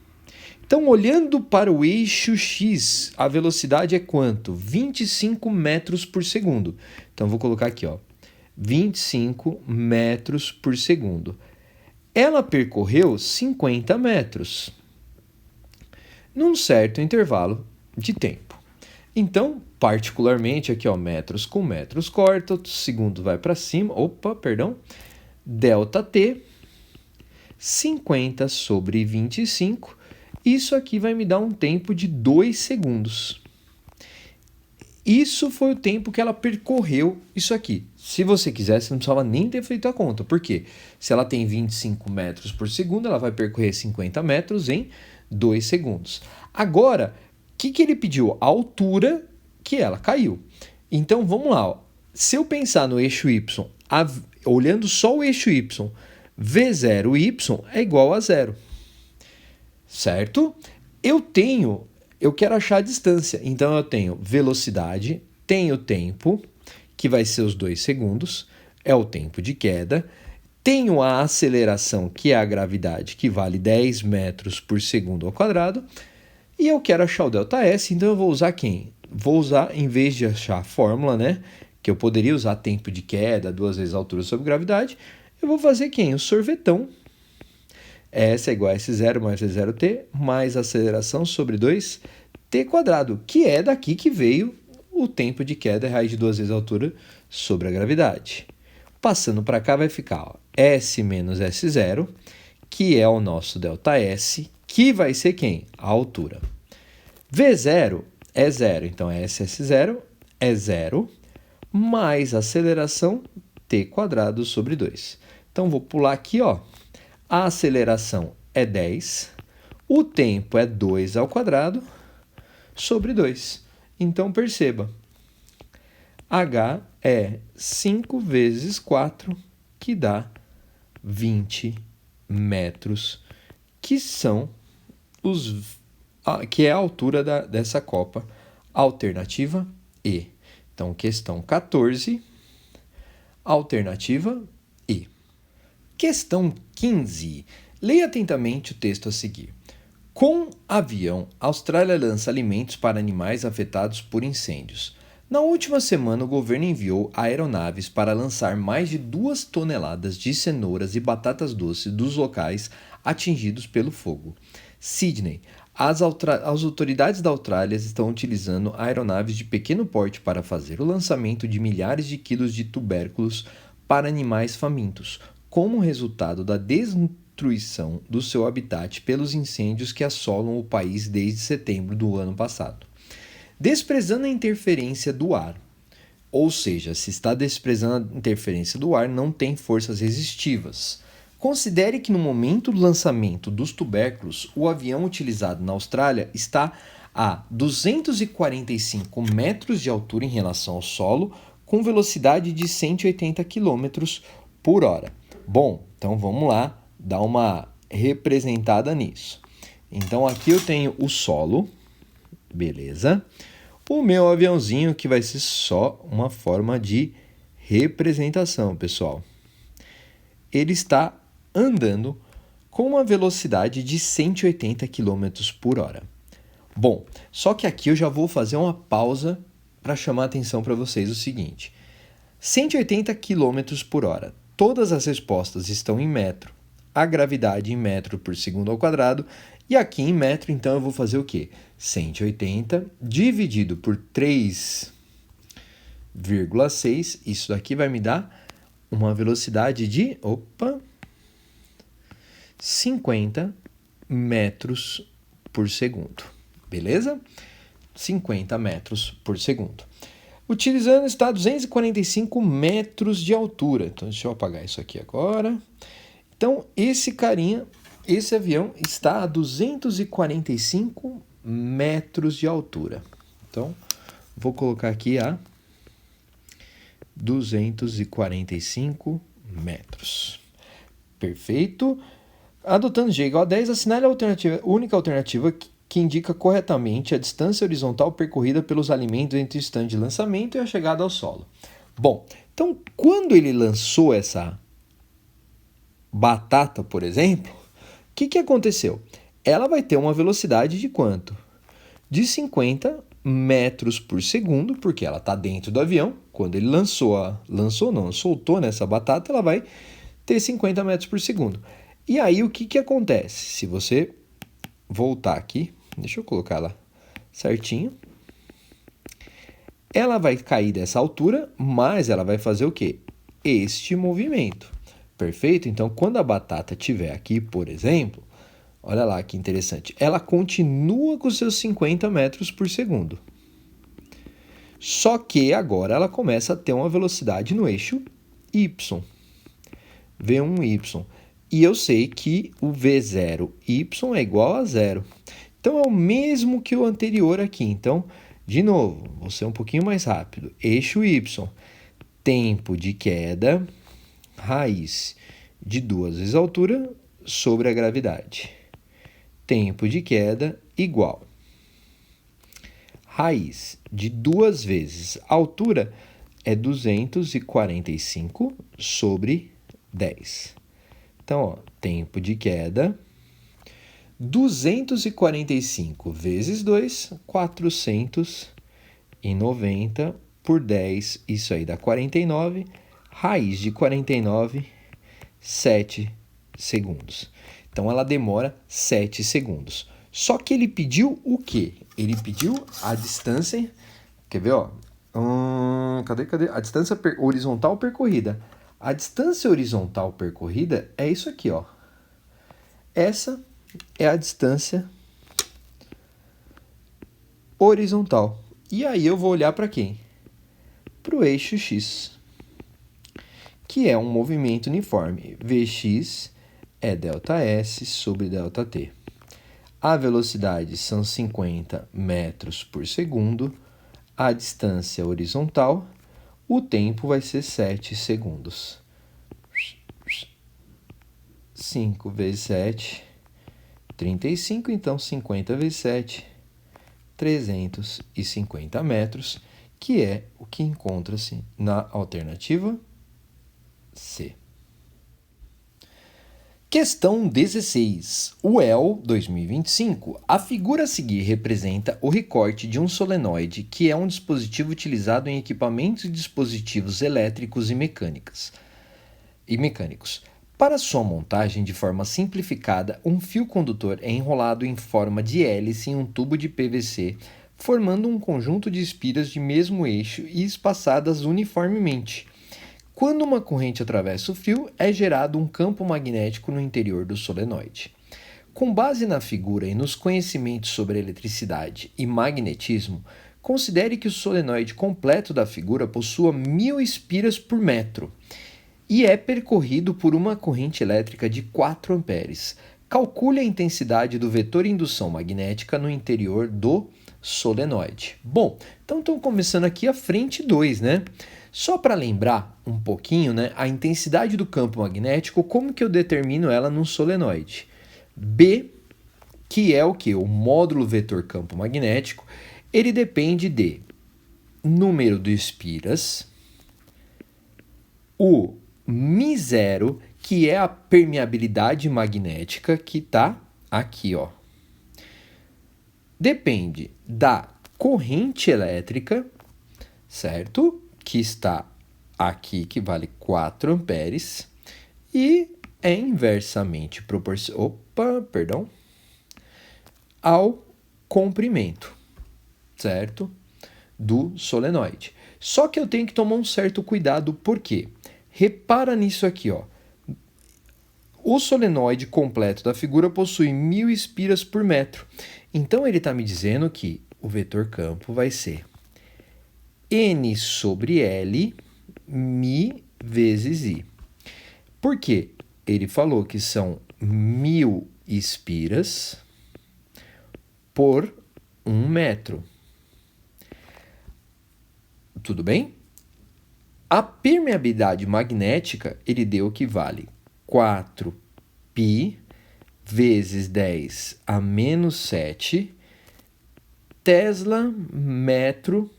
Então, olhando para o eixo X, a velocidade é quanto? 25 metros por segundo. Então, vou colocar aqui, 25 metros por segundo. Ela percorreu 50 metros num certo intervalo de tempo. Então, particularmente aqui, metros com metros corta, o segundo vai para cima, ΔT, 50 sobre 25, isso aqui vai me dar um tempo de 2 segundos. Isso foi o tempo que ela percorreu isso aqui. Se você quiser, você não precisava nem ter feito a conta. Por quê? Se ela tem 25 metros por segundo, ela vai percorrer 50 metros em 2 segundos. Agora, o que ele pediu? A altura que ela caiu. Então, vamos lá. Se eu pensar no eixo Y, olhando só o eixo Y, V0y é igual a 0. Certo? Eu quero achar a distância. Então, eu tenho velocidade, tenho tempo, que vai ser os 2 segundos, é o tempo de queda. Tenho a aceleração, que é a gravidade, que vale 10 metros por segundo ao quadrado. E eu quero achar o ΔS, então eu vou usar quem? Vou usar, em vez de achar a fórmula, né? Que eu poderia usar tempo de queda, 2 vezes a altura sobre gravidade. Eu vou fazer quem? O sorvetão. S é igual a S0 mais V0t, mais aceleração sobre 2t quadrado, que é daqui que veio o tempo de queda, raiz de 2 vezes a altura sobre a gravidade. Passando para cá vai ficar S menos S0, que é o nosso ΔS, que vai ser quem? A altura. V0 é 0, então SS0 é 0, mais aceleração t quadrado sobre 2. Então, vou pular aqui, a aceleração é 10, o tempo é 2 ao quadrado sobre 2. Então, perceba, H é 5 vezes 4, que dá 20 metros, que é a altura dessa copa, alternativa E. Então, questão 14, alternativa E. Questão 15. Leia atentamente o texto a seguir. Com avião, a Austrália lança alimentos para animais afetados por incêndios. Na última semana, o governo enviou aeronaves para lançar mais de 2 toneladas de cenouras e batatas doces dos locais atingidos pelo fogo. Sydney. As autoridades da Austrália estão utilizando aeronaves de pequeno porte para fazer o lançamento de milhares de quilos de tubérculos para animais famintos, como resultado da destruição do seu habitat pelos incêndios que assolam o país desde setembro do ano passado. desprezando a interferência do ar. Ou seja, se está desprezando a interferência do ar, não tem forças resistivas. Considere que no momento do lançamento dos tubérculos, o avião utilizado na Austrália está a 245 metros de altura em relação ao solo, com velocidade de 180 km por hora. Bom, então vamos lá dar uma representada nisso. Então aqui eu tenho o solo, beleza? O meu aviãozinho que vai ser só uma forma de representação, pessoal. Ele está andando com uma velocidade de 180 km por hora. Bom, só que aqui eu já vou fazer uma pausa para chamar a atenção para vocês o seguinte. 180 km por hora. Todas as respostas estão em metro. A gravidade em metro por segundo ao quadrado. E aqui em metro, então, eu vou fazer o quê? 180 dividido por 3,6. Isso daqui vai me dar uma velocidade de 50 metros por segundo. Beleza? 50 metros por segundo. Utilizando está a 245 metros de altura. Então, deixa eu apagar isso aqui agora. Então, esse avião está a 245 metros de altura. Então, vou colocar aqui a 245 metros. Perfeito. Adotando G igual a 10, assinale a única alternativa que indica corretamente a distância horizontal percorrida pelos alimentos entre o stand de lançamento e a chegada ao solo. Bom, então quando ele lançou essa batata, por exemplo, o que aconteceu? Ela vai ter uma velocidade de quanto? De 50 metros por segundo, porque ela está dentro do avião. Quando ele soltou nessa batata, ela vai ter 50 metros por segundo. E aí o que acontece? Se você voltar aqui, deixa eu colocar ela certinho. Ela vai cair dessa altura, mas ela vai fazer o quê? Este movimento. Perfeito? Então, quando a batata estiver aqui, por exemplo, olha lá que interessante, ela continua com seus 50 metros por segundo. Só que agora ela começa a ter uma velocidade no eixo Y. V1Y. E eu sei que o V0Y é igual a 0. Então, é o mesmo que o anterior aqui. Então, de novo, vou ser um pouquinho mais rápido. Eixo Y, tempo de queda, raiz de 2 vezes a altura sobre a gravidade. Tempo de queda igual. Raiz de 2 vezes a altura é 245 sobre 10. Então, ó, tempo de queda, 245 vezes 2, 490 por 10, isso aí dá 49, raiz de 49, 7 segundos. Então, ela demora 7 segundos. Só que ele pediu o quê? Ele pediu a distância, quer ver, ó? Cadê? A distância horizontal percorrida. A distância horizontal percorrida é isso aqui, ó. Essa é a distância horizontal. E aí eu vou olhar para quem? Para o eixo X, que é um movimento uniforme. Vx é ΔS sobre ΔT. A velocidade são 50 metros por segundo. A distância horizontal, o tempo vai ser 7 segundos. 5 vezes 7, 35. Então, 50 vezes 7, 350 metros, que é o que encontra-se na alternativa C. Questão 16. UEL 2025. A figura a seguir representa o recorte de um solenoide, que é um dispositivo utilizado em equipamentos e dispositivos elétricos e mecânicos. Para sua montagem de forma simplificada, um fio condutor é enrolado em forma de hélice em um tubo de PVC, formando um conjunto de espiras de mesmo eixo e espaçadas uniformemente. Quando uma corrente atravessa o fio, é gerado um campo magnético no interior do solenoide. Com base na figura e nos conhecimentos sobre eletricidade e magnetismo, Considere que o solenoide completo da figura possua 1000 espiras por metro e é percorrido por uma corrente elétrica de 4 amperes. Calcule a intensidade do vetor indução magnética no interior do solenoide. Bom, então estamos começando aqui a frente 2, né? Só para lembrar um pouquinho, né, a intensidade do campo magnético, como que eu determino ela num solenoide? B, que é o que? O módulo vetor campo magnético, ele depende de número de espiras, o μ0, que é a permeabilidade magnética, que está aqui, ó. Depende da corrente elétrica, certo? Que está aqui, que vale 4 amperes, e é inversamente proporcional, ao comprimento, certo? Do solenoide. Só que eu tenho que tomar um certo cuidado, por quê? Repara nisso aqui, ó. O solenoide completo da figura possui 1000 espiras por metro. Então, ele está me dizendo que o vetor campo vai ser N sobre L, μ vezes I. Por quê? Ele falou que são 1000 espiras por 1 metro. Tudo bem? A permeabilidade magnética, ele deu que vale 4π vezes 10 a menos 7 Tesla metro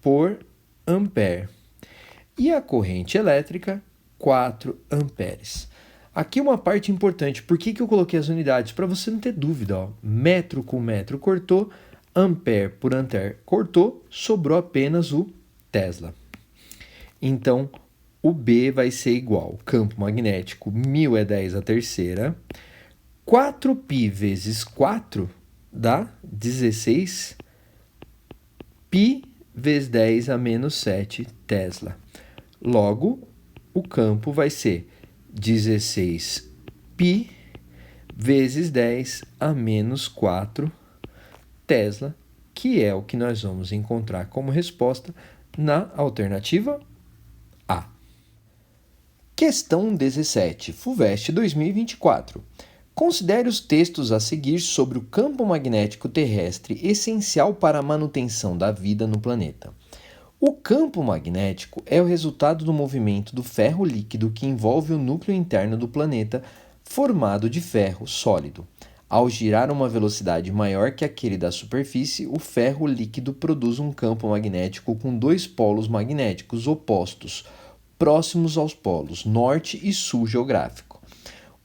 por ampere. E a corrente elétrica, 4 amperes. Aqui uma parte importante. Por que eu coloquei as unidades? Para você não ter dúvida. Ó. Metro com metro cortou, ampere por ampere cortou, sobrou apenas o Tesla. Então, o B vai ser igual. Campo magnético, 1000 é 10 a terceira. 4π vezes 4 dá 16. Π vezes 10 a menos 7 Tesla. Logo, o campo vai ser 16π vezes 10 a menos 4 Tesla, que é o que nós vamos encontrar como resposta na alternativa A. Questão 17, FUVEST 2024. Considere os textos a seguir sobre o campo magnético terrestre essencial para a manutenção da vida no planeta. O campo magnético é o resultado do movimento do ferro líquido que envolve o núcleo interno do planeta, formado de ferro sólido. Ao girar a uma velocidade maior que aquele da superfície, o ferro líquido produz um campo magnético com dois polos magnéticos opostos, próximos aos polos norte e sul geográfico.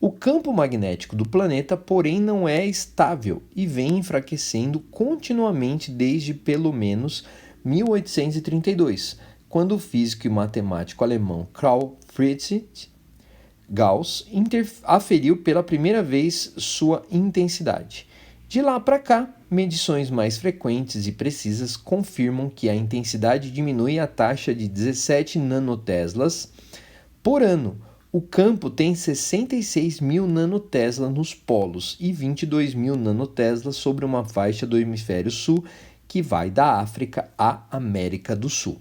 O campo magnético do planeta, porém, não é estável e vem enfraquecendo continuamente desde pelo menos 1832, quando o físico e matemático alemão Carl Friedrich Gauss aferiu pela primeira vez sua intensidade. De lá para cá, medições mais frequentes e precisas confirmam que a intensidade diminui a taxa de 17 nanoteslas por ano. O campo tem 66.000 nanotesla nos polos e 22.000 nanoteslas sobre uma faixa do hemisfério sul que vai da África à América do Sul.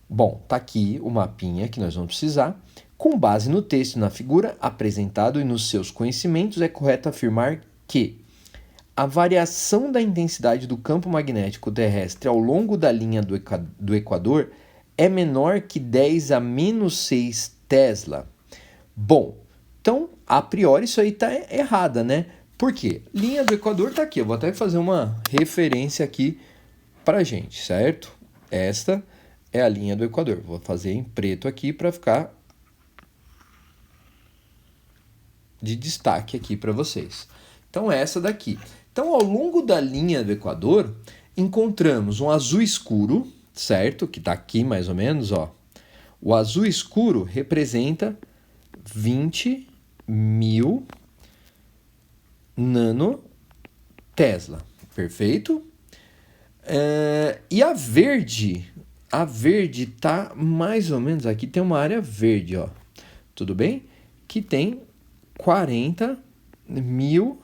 Bom, tá aqui o mapinha que nós vamos precisar. Com base no texto e na figura apresentado e nos seus conhecimentos, é correto afirmar que a variação da intensidade do campo magnético terrestre ao longo da linha do Equador é menor que 10 a menos 6 Tesla. Bom, então, a priori isso aí está errada, né? Por quê? Linha do Equador está aqui. Eu vou até fazer uma referência aqui para a gente, certo? Esta é a linha do Equador. Vou fazer em preto aqui para ficar de destaque aqui para vocês. Então, essa daqui. Então, ao longo da linha do Equador, encontramos um azul escuro, certo? Que está aqui mais ou menos, ó. O azul escuro representa 20.000 nanotesla, perfeito? E a verde tá mais ou menos aqui, tem uma área verde, ó, tudo bem? Que tem 40.000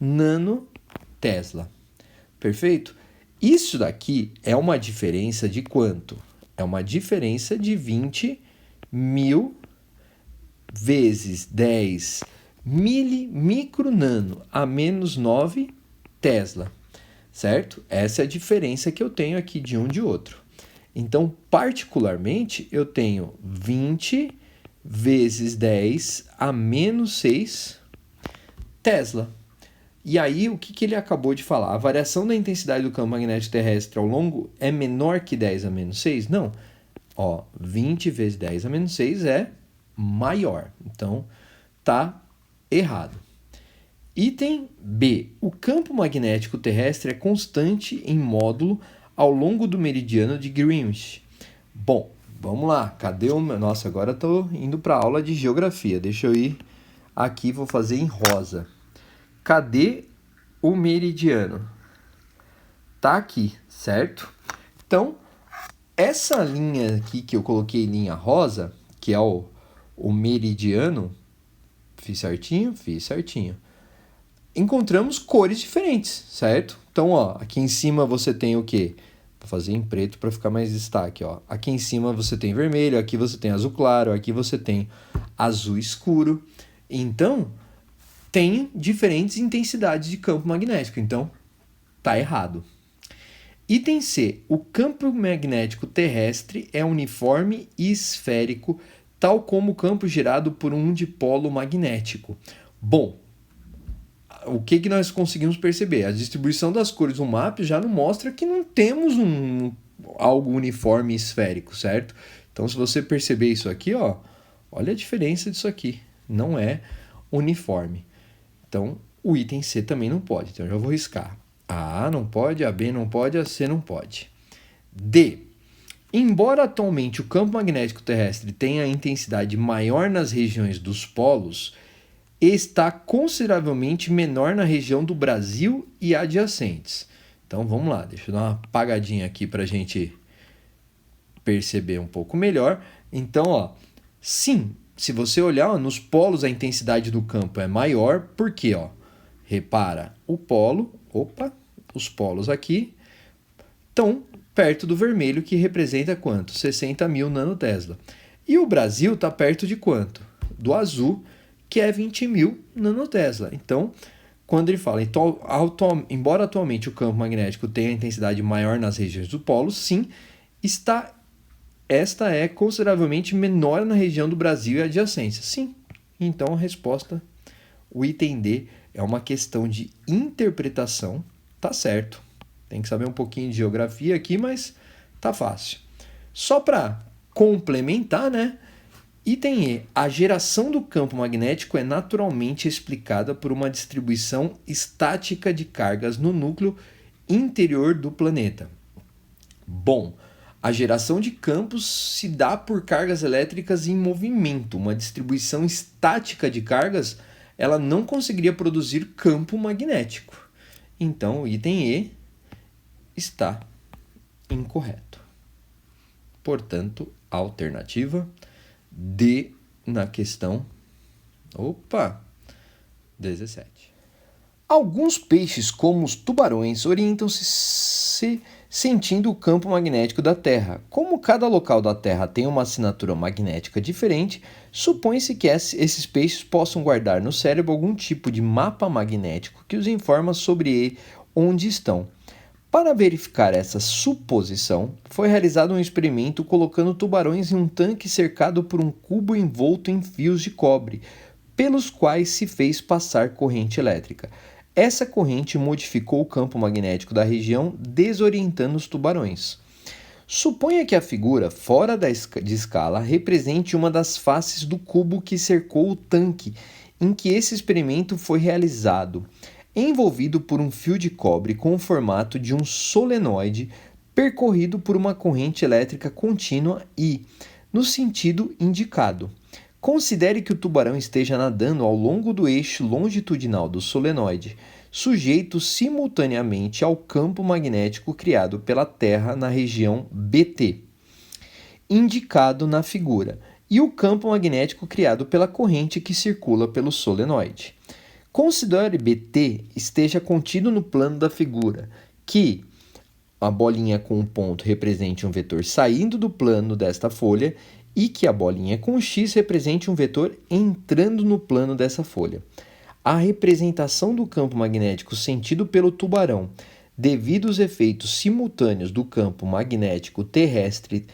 nanotesla, perfeito? Isso daqui é uma diferença de quanto? É uma diferença de 20.000 vezes 10 micronano a menos 9 Tesla, certo? Essa é a diferença que eu tenho aqui de um de outro. Então, particularmente, eu tenho 20 vezes 10 a menos 6 Tesla. E aí, o que ele acabou de falar? A variação da intensidade do campo magnético terrestre ao longo é menor que 10 a menos 6? Não. 20 vezes 10 a menos 6 é maior. Então, tá errado. Item B. O campo magnético terrestre é constante em módulo ao longo do meridiano de Greenwich. Bom, vamos lá. Cadê o meu... Nossa, agora eu tô indo para a aula de geografia. Deixa eu ir aqui, vou fazer em rosa. Cadê o meridiano? Tá aqui, certo? Então, essa linha aqui que eu coloquei linha rosa, que é o meridiano, fiz certinho? Fiz certinho. Encontramos cores diferentes, certo? Então, aqui em cima você tem o quê? Vou fazer em preto para ficar mais destaque, Aqui em cima você tem vermelho, aqui você tem azul claro, aqui você tem azul escuro. Então, tem diferentes intensidades de campo magnético, então tá errado. Item C. O campo magnético terrestre é uniforme e esférico, tal como o campo gerado por um dipolo magnético. Bom, o que nós conseguimos perceber? A distribuição das cores no mapa já não mostra que não temos algo uniforme e esférico, certo? Então, se você perceber isso aqui, olha a diferença disso aqui. Não é uniforme. Então, o item C também não pode. Então, eu já vou riscar. A não pode, a B não pode, a C não pode. D. Embora atualmente o campo magnético terrestre tenha intensidade maior nas regiões dos polos, está consideravelmente menor na região do Brasil e adjacentes. Então vamos lá, deixa eu dar uma apagadinha aqui para a gente perceber um pouco melhor. Então, sim, se você olhar nos polos a intensidade do campo é maior, porque repara, os polos aqui estão perto do vermelho, que representa quanto? 60.000 nanotesla. E o Brasil está perto de quanto? Do azul, que é 20.000 nanotesla. Então, quando ele fala, embora atualmente o campo magnético tenha intensidade maior nas regiões do polo, sim, esta é consideravelmente menor na região do Brasil e adjacência. Sim. Então, a resposta, o item D, é uma questão de interpretação. Tá certo. Tem que saber um pouquinho de geografia aqui, mas tá fácil. Só para complementar, né? Item E. A geração do campo magnético é naturalmente explicada por uma distribuição estática de cargas no núcleo interior do planeta. Bom, a geração de campos se dá por cargas elétricas em movimento. Uma distribuição estática de cargas, ela não conseguiria produzir campo magnético. Então, o item E está incorreto. Portanto, a alternativa D na questão 17. Alguns peixes, como os tubarões, orientam-se sentindo o campo magnético da Terra. Como cada local da Terra tem uma assinatura magnética diferente, supõe-se que esses peixes possam guardar no cérebro algum tipo de mapa magnético que os informa sobre onde estão. Para verificar essa suposição, foi realizado um experimento colocando tubarões em um tanque cercado por um cubo envolto em fios de cobre, pelos quais se fez passar corrente elétrica. Essa corrente modificou o campo magnético da região, desorientando os tubarões. Suponha que a figura, fora de escala, represente uma das faces do cubo que cercou o tanque em que esse experimento foi realizado, envolvido por um fio de cobre com o formato de um solenoide percorrido por uma corrente elétrica contínua e, no sentido indicado. Considere que o tubarão esteja nadando ao longo do eixo longitudinal do solenoide, sujeito simultaneamente ao campo magnético criado pela Terra na região BT, indicado na figura, e o campo magnético criado pela corrente que circula pelo solenoide. Considere BT esteja contido no plano da figura, que a bolinha com um ponto represente um vetor saindo do plano desta folha e que a bolinha com X represente um vetor entrando no plano dessa folha. A representação do campo magnético sentido pelo tubarão, devido aos efeitos simultâneos do campo magnético terrestre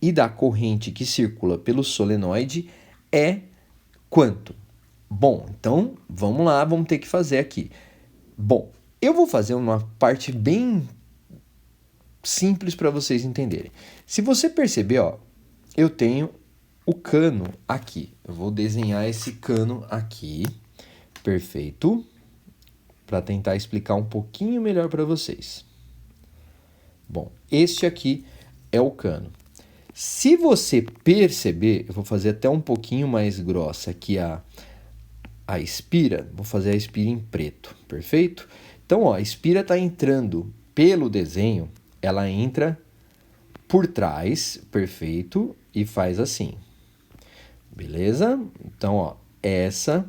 e da corrente que circula pelo solenoide, é quanto? Bom, então vamos lá, vamos ter que fazer aqui. Bom, eu vou fazer uma parte bem simples para vocês entenderem. Se você perceber, ó, eu tenho o cano aqui. Eu vou desenhar esse cano aqui. Perfeito. Para tentar explicar um pouquinho melhor para vocês. Bom, este aqui é o cano. Se você perceber, eu vou fazer até um pouquinho mais grossa aqui a espira. Vou fazer a espira em preto, perfeito? Então, ó, a espira está entrando pelo desenho, ela entra por trás, perfeito, e faz assim. Beleza? Então, ó, essa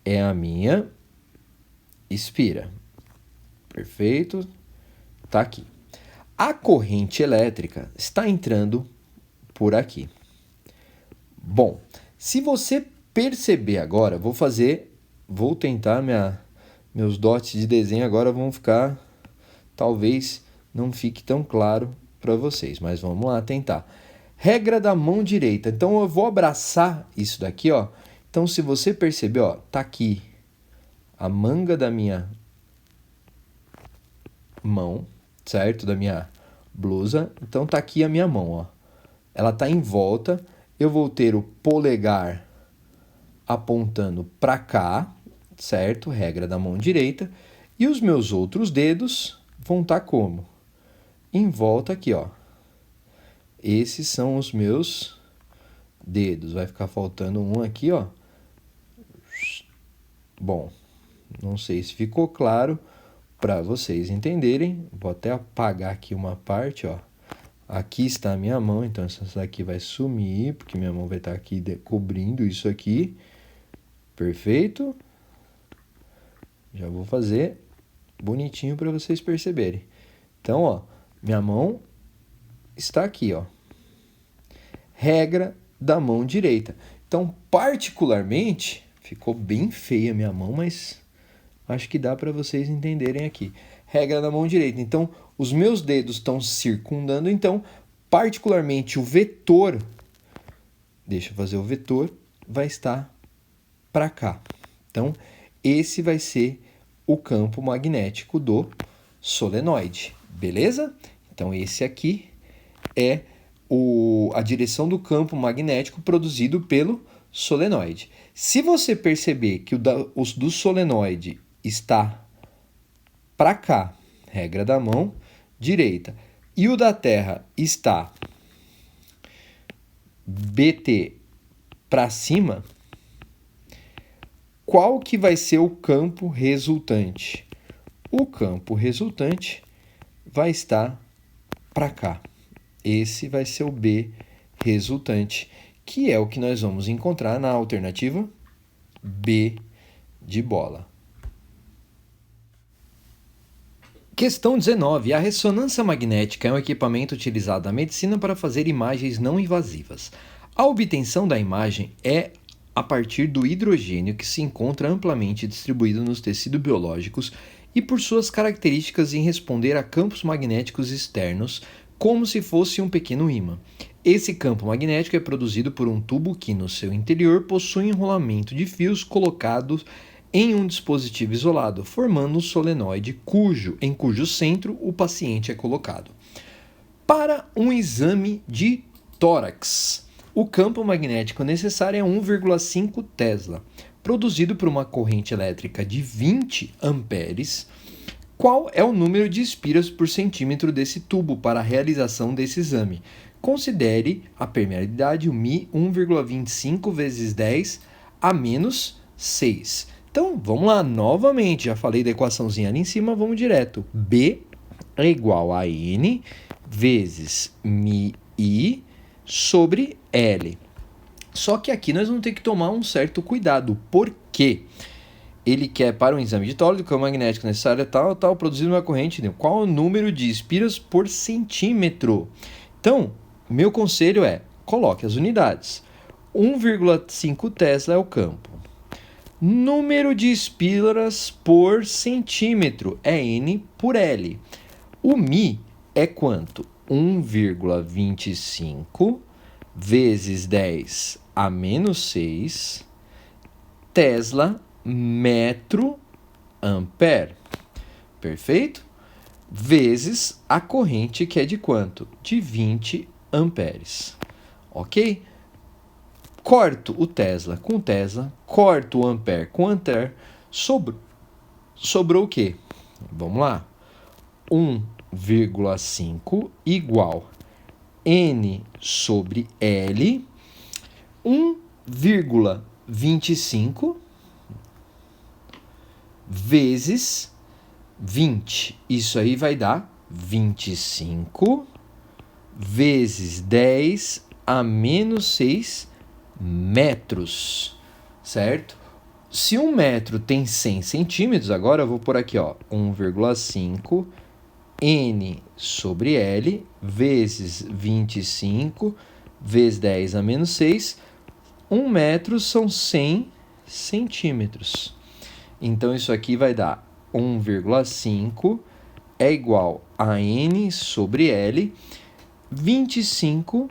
é a minha espira. Perfeito? Tá aqui. A corrente elétrica está entrando por aqui. Bom, se você perceber agora, vou tentar meus dots de desenho agora vão ficar, talvez não fique tão claro para vocês, mas vamos lá tentar. Regra da mão direita. Então eu vou abraçar isso daqui, ó. Então se você perceber, ó, tá aqui a manga da minha mão, certo? Da minha blusa. Então tá aqui a minha mão, ó. Ela tá em volta. Eu vou ter o polegar apontando para cá, certo? Regra da mão direita. E os meus outros dedos vão estar como? Em volta aqui, ó. Esses são os meus dedos. Vai ficar faltando um aqui, ó. Bom, não sei se ficou claro para vocês entenderem. Vou até apagar aqui uma parte, ó. Aqui está a minha mão, então essa daqui vai sumir, porque minha mão vai estar aqui cobrindo isso aqui. Perfeito? Já vou fazer bonitinho para vocês perceberem. Então, ó, minha mão está aqui, ó. Regra da mão direita. Então, particularmente, ficou bem feia a minha mão, mas acho que dá para vocês entenderem aqui. Regra da mão direita. Então, os meus dedos estão circundando, então, particularmente o vetor, deixa eu fazer o vetor, vai estar para cá. Então, esse vai ser o campo magnético do solenoide, beleza? Então, esse aqui é a direção do campo magnético produzido pelo solenoide. Se você perceber que o do solenoide está para cá, regra da mão direita, e o da Terra está BT para cima, qual que vai ser o campo resultante? O campo resultante vai estar para cá. Esse vai ser o B resultante, que é o que nós vamos encontrar na alternativa B de bola. Questão 19. A ressonância magnética é um equipamento utilizado na medicina para fazer imagens não invasivas. A obtenção da imagem é a partir do hidrogênio que se encontra amplamente distribuído nos tecidos biológicos e por suas características em responder a campos magnéticos externos, como se fosse um pequeno ímã. Esse campo magnético é produzido por um tubo que, no seu interior, possui um enrolamento de fios colocados em um dispositivo isolado, formando um solenoide em cujo centro o paciente é colocado. Para um exame de tórax, o campo magnético necessário é 1,5 Tesla, produzido por uma corrente elétrica de 20 amperes. Qual é o número de espiras por centímetro desse tubo para a realização desse exame? Considere a permeabilidade μ 1,25 vezes 10 a menos 6. Então, vamos lá, novamente, já falei da equaçãozinha ali em cima, vamos direto. B é igual a N vezes μI sobre L. Só que aqui nós vamos ter que tomar um certo cuidado. Por quê? ele quer para um exame de Toll, o campo magnético necessário é tal, tal, produzindo uma corrente. Qual o número de espiras por centímetro? Então, meu conselho é, coloque as unidades. 1,5 Tesla é o campo. Número de espiras por centímetro é N por L. O Mi é quanto? 1,25 vezes 10 a menos 6 Tesla metro ampere. Perfeito? Vezes a corrente, que é de quanto? De 20 amperes. Ok? Corto o Tesla com Tesla, corto o ampere com ampere, sobrou o quê? Vamos lá. 1,5 igual N sobre L, 1,25 vezes 20. Isso aí vai dar 25 vezes 10 a menos 6 metros, certo? Se 1 metro tem 100 centímetros, agora eu vou por aqui, ó, 1,5 N sobre L vezes 25 vezes 10 a menos 6. 1 metro são 100 centímetros. Então, isso aqui vai dar 1,5 é igual a N sobre L, 25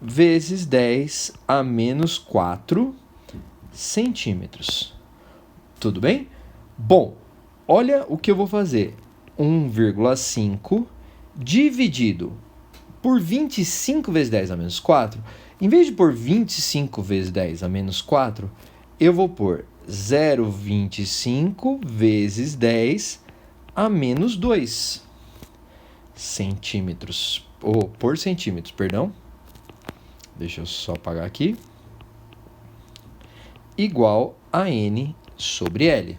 vezes 10 a menos 4 centímetros. Tudo bem? Bom, olha o que eu vou fazer. 1,5 dividido por 25 vezes 10 a menos 4. Em vez de pôr 25 vezes 10 a menos 4, eu vou pôr 0,25 vezes 10 a menos 2 centímetros. Ou por centímetros, perdão. Deixa eu só apagar aqui. Igual a N sobre L.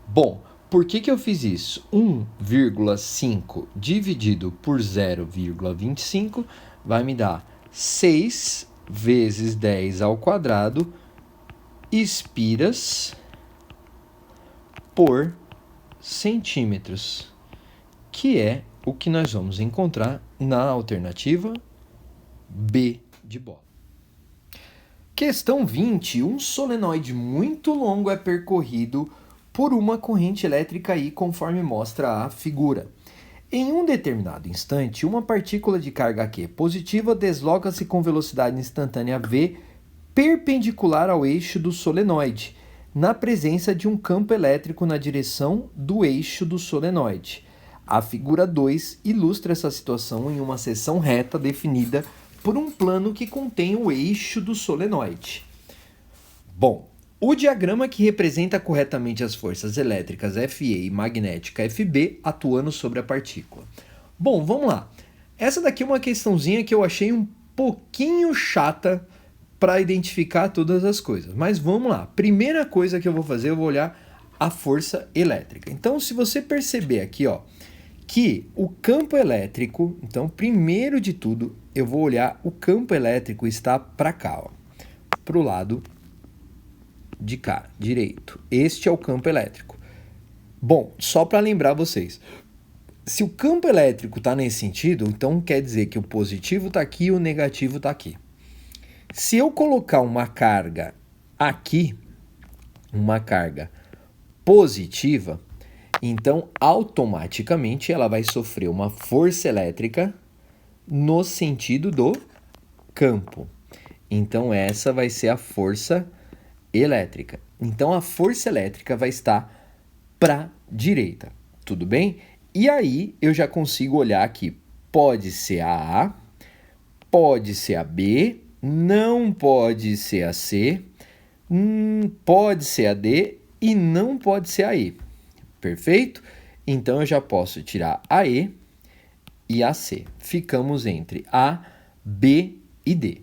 Bom, por que eu fiz isso? 1,5 dividido por 0,25 vai me dar 6 vezes 10 ao quadrado espiras por centímetros, que é o que nós vamos encontrar na alternativa B de bola. Questão 20. Um solenoide muito longo é percorrido por uma corrente elétrica I, conforme mostra a figura. Em um determinado instante, uma partícula de carga Q positiva desloca-se com velocidade instantânea V perpendicular ao eixo do solenoide, na presença de um campo elétrico na direção do eixo do solenoide. A figura 2 ilustra essa situação em uma seção reta definida por um plano que contém o eixo do solenoide. Bom, o diagrama que representa corretamente as forças elétricas FE e magnética FB atuando sobre a partícula. Bom, vamos lá. Essa daqui é uma questãozinha que eu achei um pouquinho chata para identificar todas as coisas. Mas vamos lá. Primeira coisa que eu vou fazer, eu vou olhar a força elétrica. Então, se você perceber aqui, ó, que o campo elétrico, então, primeiro de tudo, eu vou olhar o campo elétrico está para cá, ó, para o lado de cá, direito. Este é o campo elétrico. Bom, só para lembrar vocês, se o campo elétrico está nesse sentido, então quer dizer que o positivo está aqui e o negativo está aqui. Se eu colocar uma carga aqui, uma carga positiva, então automaticamente ela vai sofrer uma força elétrica no sentido do campo. Então essa vai ser a força elétrica. Então a força elétrica vai estar para a direita, tudo bem? E aí eu já consigo olhar aqui, pode ser a A, pode ser a B, não pode ser a C, pode ser a D e não pode ser a E. Perfeito? Então eu já posso tirar a E e a C. Ficamos entre A, B e D.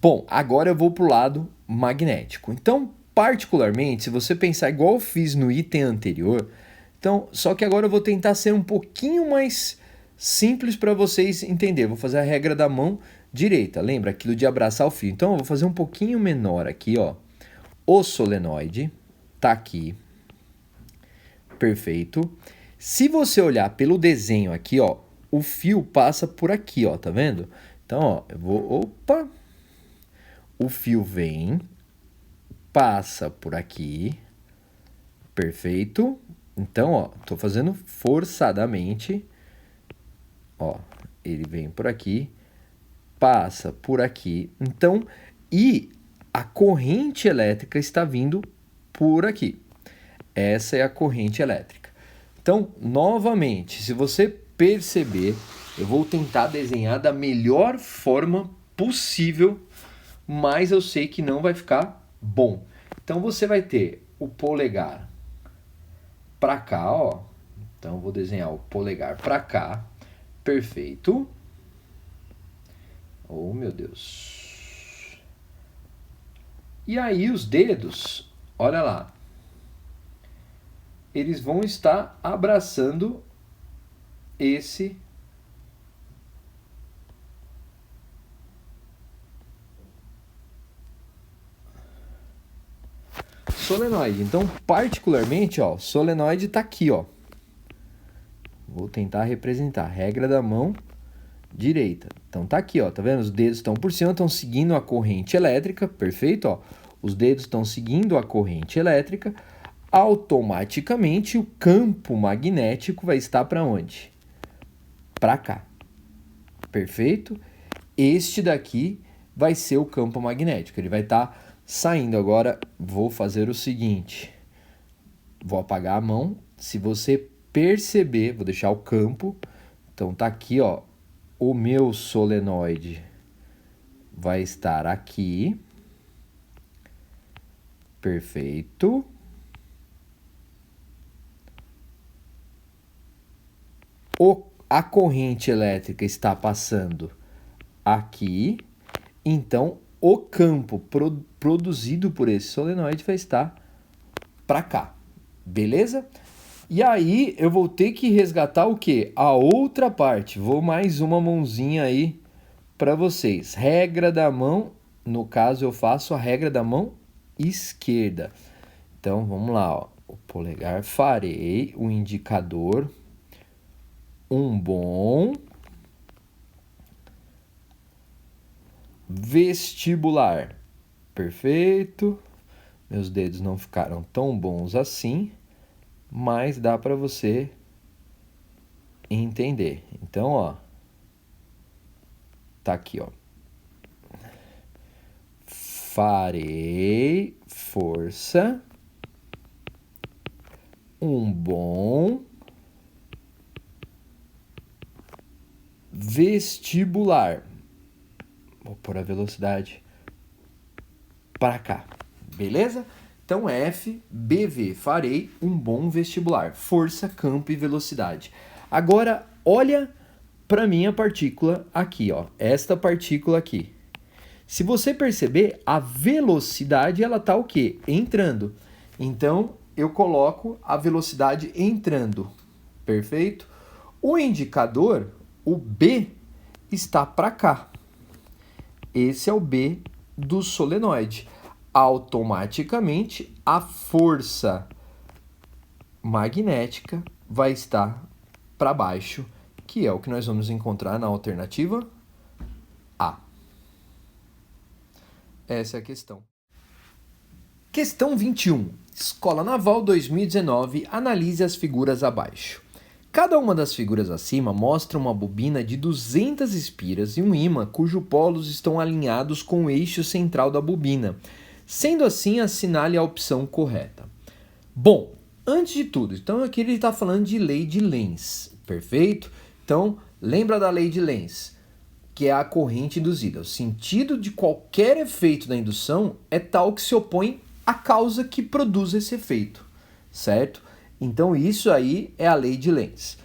Bom, agora eu vou para o lado magnético. Então, particularmente, se você pensar igual eu fiz no item anterior, então, só que agora eu vou tentar ser um pouquinho mais simples para vocês entenderem. Vou fazer a regra da mão direita. Lembra aquilo de abraçar o fio? Então, eu vou fazer um pouquinho menor aqui, ó. O solenoide. tá aqui. Perfeito. Se você olhar pelo desenho aqui, ó, o fio passa por aqui, ó, tá vendo? Então, ó, eu vou... Opa! O fio vem, passa por aqui. Perfeito. Então, ó, tô fazendo forçadamente. Ó, ele vem por aqui, passa por aqui. Então, e a corrente elétrica está vindo por aqui. Essa é a corrente elétrica. Então, novamente, se você perceber, eu vou tentar desenhar da melhor forma possível, mas eu sei que não vai ficar bom. Então, você vai ter o polegar para cá, ó. Então, eu vou desenhar o polegar para cá. Perfeito. Oh, meu Deus. E aí, os dedos, olha lá. Eles vão estar abraçando esse solenoide. Então, particularmente, ó, o solenoide está aqui, ó. Vou tentar representar. Regra da mão direita. Então, tá aqui, ó. Tá vendo? Os dedos estão por cima, estão seguindo a corrente elétrica. Perfeito, ó. Os dedos estão seguindo a corrente elétrica. Automaticamente, o campo magnético vai estar para onde? Para cá. Perfeito? Este daqui vai ser o campo magnético. Ele vai estar saindo. Agora, vou fazer o seguinte. Vou apagar a mão. Se você perceber, vou deixar o campo. Então, tá aqui, ó. O meu solenoide vai estar aqui. Perfeito. A corrente elétrica está passando aqui. Então, o campo produzido por esse solenoide vai estar para cá. Beleza? E aí, eu vou ter que resgatar o quê? A outra parte. Vou mais uma mãozinha aí para vocês. Regra da mão, no caso, eu faço a regra da mão esquerda. Então, vamos lá, ó. O polegar farei, o indicador, um bom vestibular. Perfeito. Meus dedos não ficaram tão bons assim, mas dá para você entender. Então, ó, tá aqui, ó. Farei força, um bom vestibular. Vou pôr a velocidade para cá, beleza? Então, F, BV, farei um bom vestibular. Força, campo e velocidade. Agora, olha para minha partícula aqui, ó. Esta partícula aqui. Se você perceber, a velocidade, ela tá o quê? Entrando. Então, eu coloco a velocidade entrando. Perfeito? O indicador, o B, está para cá. Esse é o B do solenoide. Automaticamente, a força magnética vai estar para baixo, que é o que nós vamos encontrar na alternativa A. Essa é a questão. Questão 21. Escola Naval 2019, analise as figuras abaixo. Cada uma das figuras acima mostra uma bobina de 200 espiras e um ímã cujos polos estão alinhados com o eixo central da bobina. Sendo assim, assinale a opção correta. Bom, antes de tudo, então aqui ele está falando de lei de Lenz, perfeito? Então, lembra da lei de Lenz, que é a corrente induzida. O sentido de qualquer efeito da indução é tal que se opõe à causa que produz esse efeito, certo? Então, isso aí é a lei de Lenz.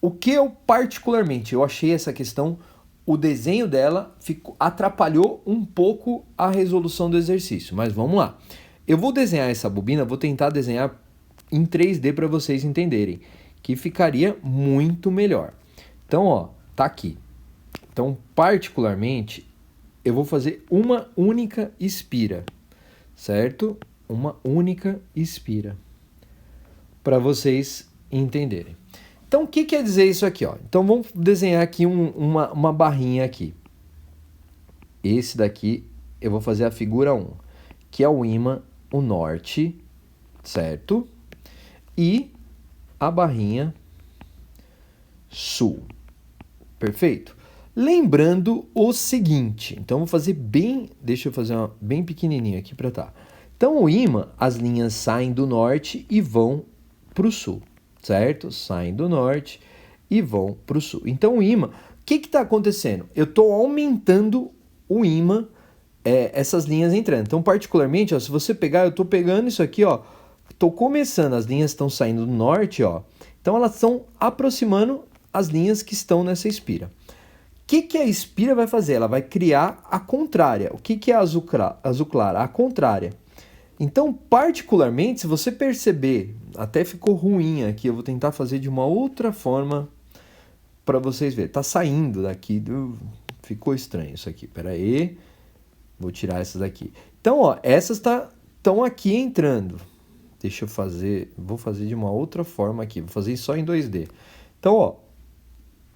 O que eu particularmente, eu achei essa questão, o desenho dela atrapalhou um pouco a resolução do exercício, mas vamos lá. Eu vou desenhar essa bobina, vou tentar desenhar em 3D para vocês entenderem, que ficaria muito melhor. Então, ó, tá aqui. Então, particularmente, eu vou fazer uma única espira, certo? uma única espira, para vocês entenderem. Então, o que quer dizer isso aqui? Ó? Então, vamos desenhar aqui uma barrinha aqui. Esse daqui, eu vou fazer a figura 1, que é o ímã, o norte, certo? E a barrinha sul. Perfeito? Lembrando o seguinte, então vou fazer deixa eu fazer uma bem pequenininho aqui para tá. Então o ímã, as linhas saem do norte e vão para o sul, certo? Saem do norte e vão para o sul. Então o ímã, o que está acontecendo? Eu estou aumentando o ímã, essas linhas entrando. Então particularmente, ó, se você pegar, eu estou pegando isso aqui, ó, estou começando, as linhas estão saindo do norte, ó, então elas estão aproximando as linhas que estão nessa espira. O que a espira vai fazer? Ela vai criar a contrária. O que é a azul clara? A contrária. Então, particularmente, se você perceber, até ficou ruim aqui, eu vou tentar fazer de uma outra forma para vocês verem. Tá saindo daqui, ficou estranho isso aqui. Pera aí, vou tirar essas daqui. Então, ó, essas estão aqui entrando. Deixa eu fazer, vou fazer de uma outra forma aqui, vou fazer só em 2D. Então, ó,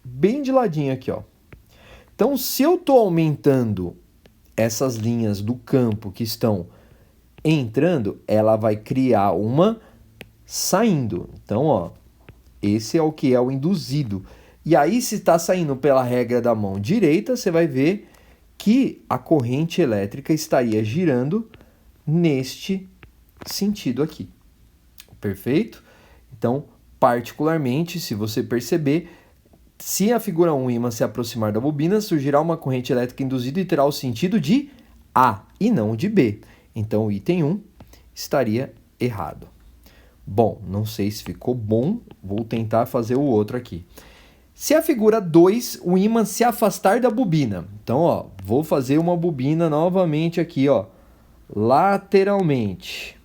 bem de ladinho aqui, ó. Então, se eu estou aumentando essas linhas do campo que estão entrando, ela vai criar uma saindo. Então, ó, esse é o que é o induzido. E aí, se está saindo pela regra da mão direita, você vai ver que a corrente elétrica estaria girando neste sentido aqui. Perfeito? Então, particularmente, se você perceber, se a figura 1 ímã se aproximar da bobina, surgirá uma corrente elétrica induzida e terá o sentido de A e não de B. Então, o item 1 estaria errado. Bom, não sei se ficou bom, vou tentar fazer o outro aqui. Se a figura 2, o ímã se afastar da bobina. Então, ó, vou fazer uma bobina novamente aqui, ó, lateralmente.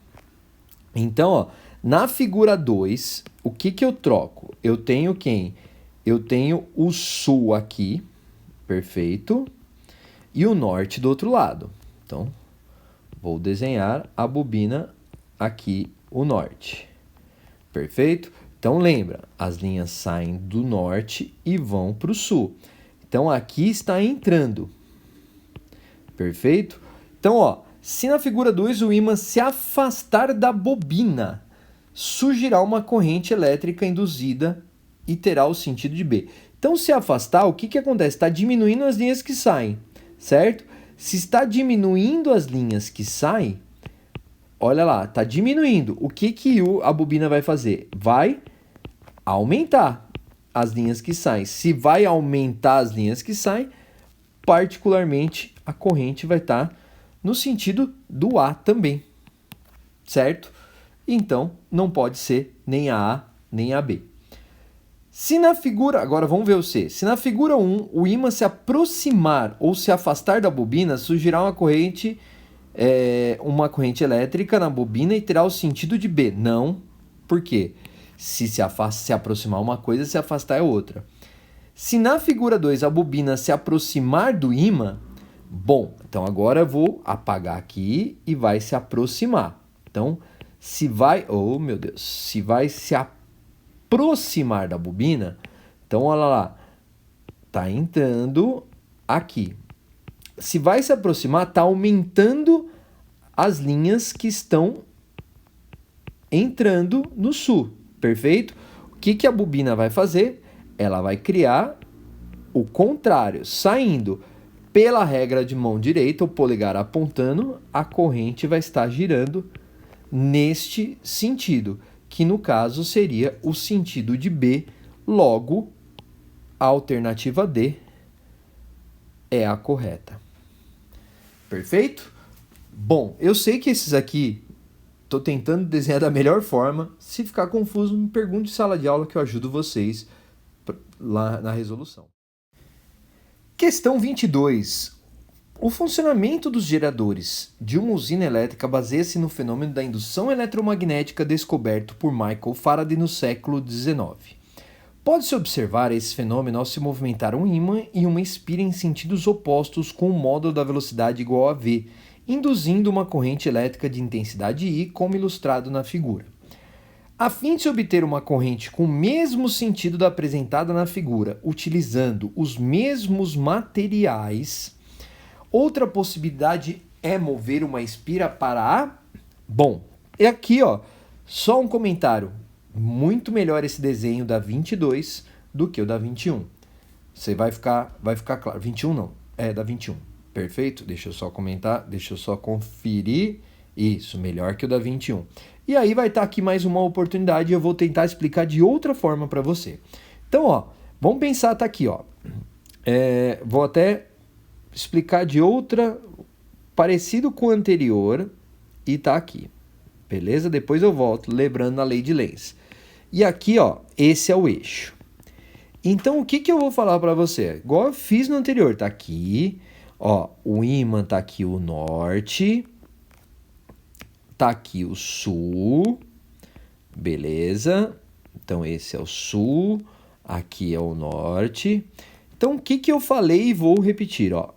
Então, ó, na figura 2, o que eu troco? Eu tenho quem? Eu tenho o sul aqui, perfeito, e o norte do outro lado. Então, vou desenhar a bobina aqui, o norte. Perfeito? Então, lembra, as linhas saem do norte e vão para o sul. Então, aqui está entrando. Perfeito? Então, ó, se na figura 2 o ímã se afastar da bobina, surgirá uma corrente elétrica induzida e terá o sentido de B. Então, se afastar, o que acontece? Está diminuindo as linhas que saem, certo? Se está diminuindo as linhas que saem, olha lá, está diminuindo. O que a bobina vai fazer? Vai aumentar as linhas que saem. Se vai aumentar as linhas que saem, particularmente, a corrente vai estar no sentido do A também, certo? Então, não pode ser nem a A nem a B. Se na figura, agora vamos ver o C. Se na figura 1 o ímã se aproximar ou se afastar da bobina, surgirá uma corrente elétrica na bobina e terá o sentido de B. Não, por quê? Se aproximar uma coisa, se afastar é outra. Se na figura 2 a bobina se aproximar do ímã, bom, então agora eu vou apagar aqui e vai se aproximar. Então, se vai se aproximar da bobina, então olha lá, tá entrando aqui. Se vai se aproximar, tá aumentando as linhas que estão entrando no sul, perfeito? O que a bobina vai fazer? Ela vai criar o contrário, saindo pela regra de mão direita, o polegar apontando, a corrente vai estar girando neste sentido, que no caso seria o sentido de B, logo a alternativa D é a correta. Perfeito? Bom, eu sei que esses aqui estou tentando desenhar da melhor forma. Se ficar confuso, me pergunte em sala de aula que eu ajudo vocês lá na resolução. Questão 22. O funcionamento dos geradores de uma usina elétrica baseia-se no fenômeno da indução eletromagnética descoberto por Michael Faraday no século XIX. Pode-se observar esse fenômeno ao se movimentar um ímã e uma espira em sentidos opostos com o módulo da velocidade igual a v, induzindo uma corrente elétrica de intensidade I, como ilustrado na figura. A fim de se obter uma corrente com o mesmo sentido da apresentada na figura, utilizando os mesmos materiais, outra possibilidade é mover uma espira para a... Bom, é aqui, ó, só um comentário. Muito melhor esse desenho da 22 do que o da 21. Você vai ficar claro. 21 não, é da 21. Perfeito? Deixa eu só comentar, deixa eu só conferir. Isso, melhor que o da 21. E aí vai estar aqui mais uma oportunidade e eu vou tentar explicar de outra forma para você. Então, ó, vamos pensar, tá aqui, ó. Vou até explicar de outra, parecido com o anterior, e tá aqui. Beleza? Depois eu volto, lembrando a lei de Lenz. E aqui, ó, esse é o eixo. Então, o que eu vou falar para você? Igual eu fiz no anterior, tá aqui, ó, o ímã tá aqui o norte, tá aqui o sul, beleza? Então, esse é o sul, aqui é o norte. Então, o que eu falei e vou repetir, ó.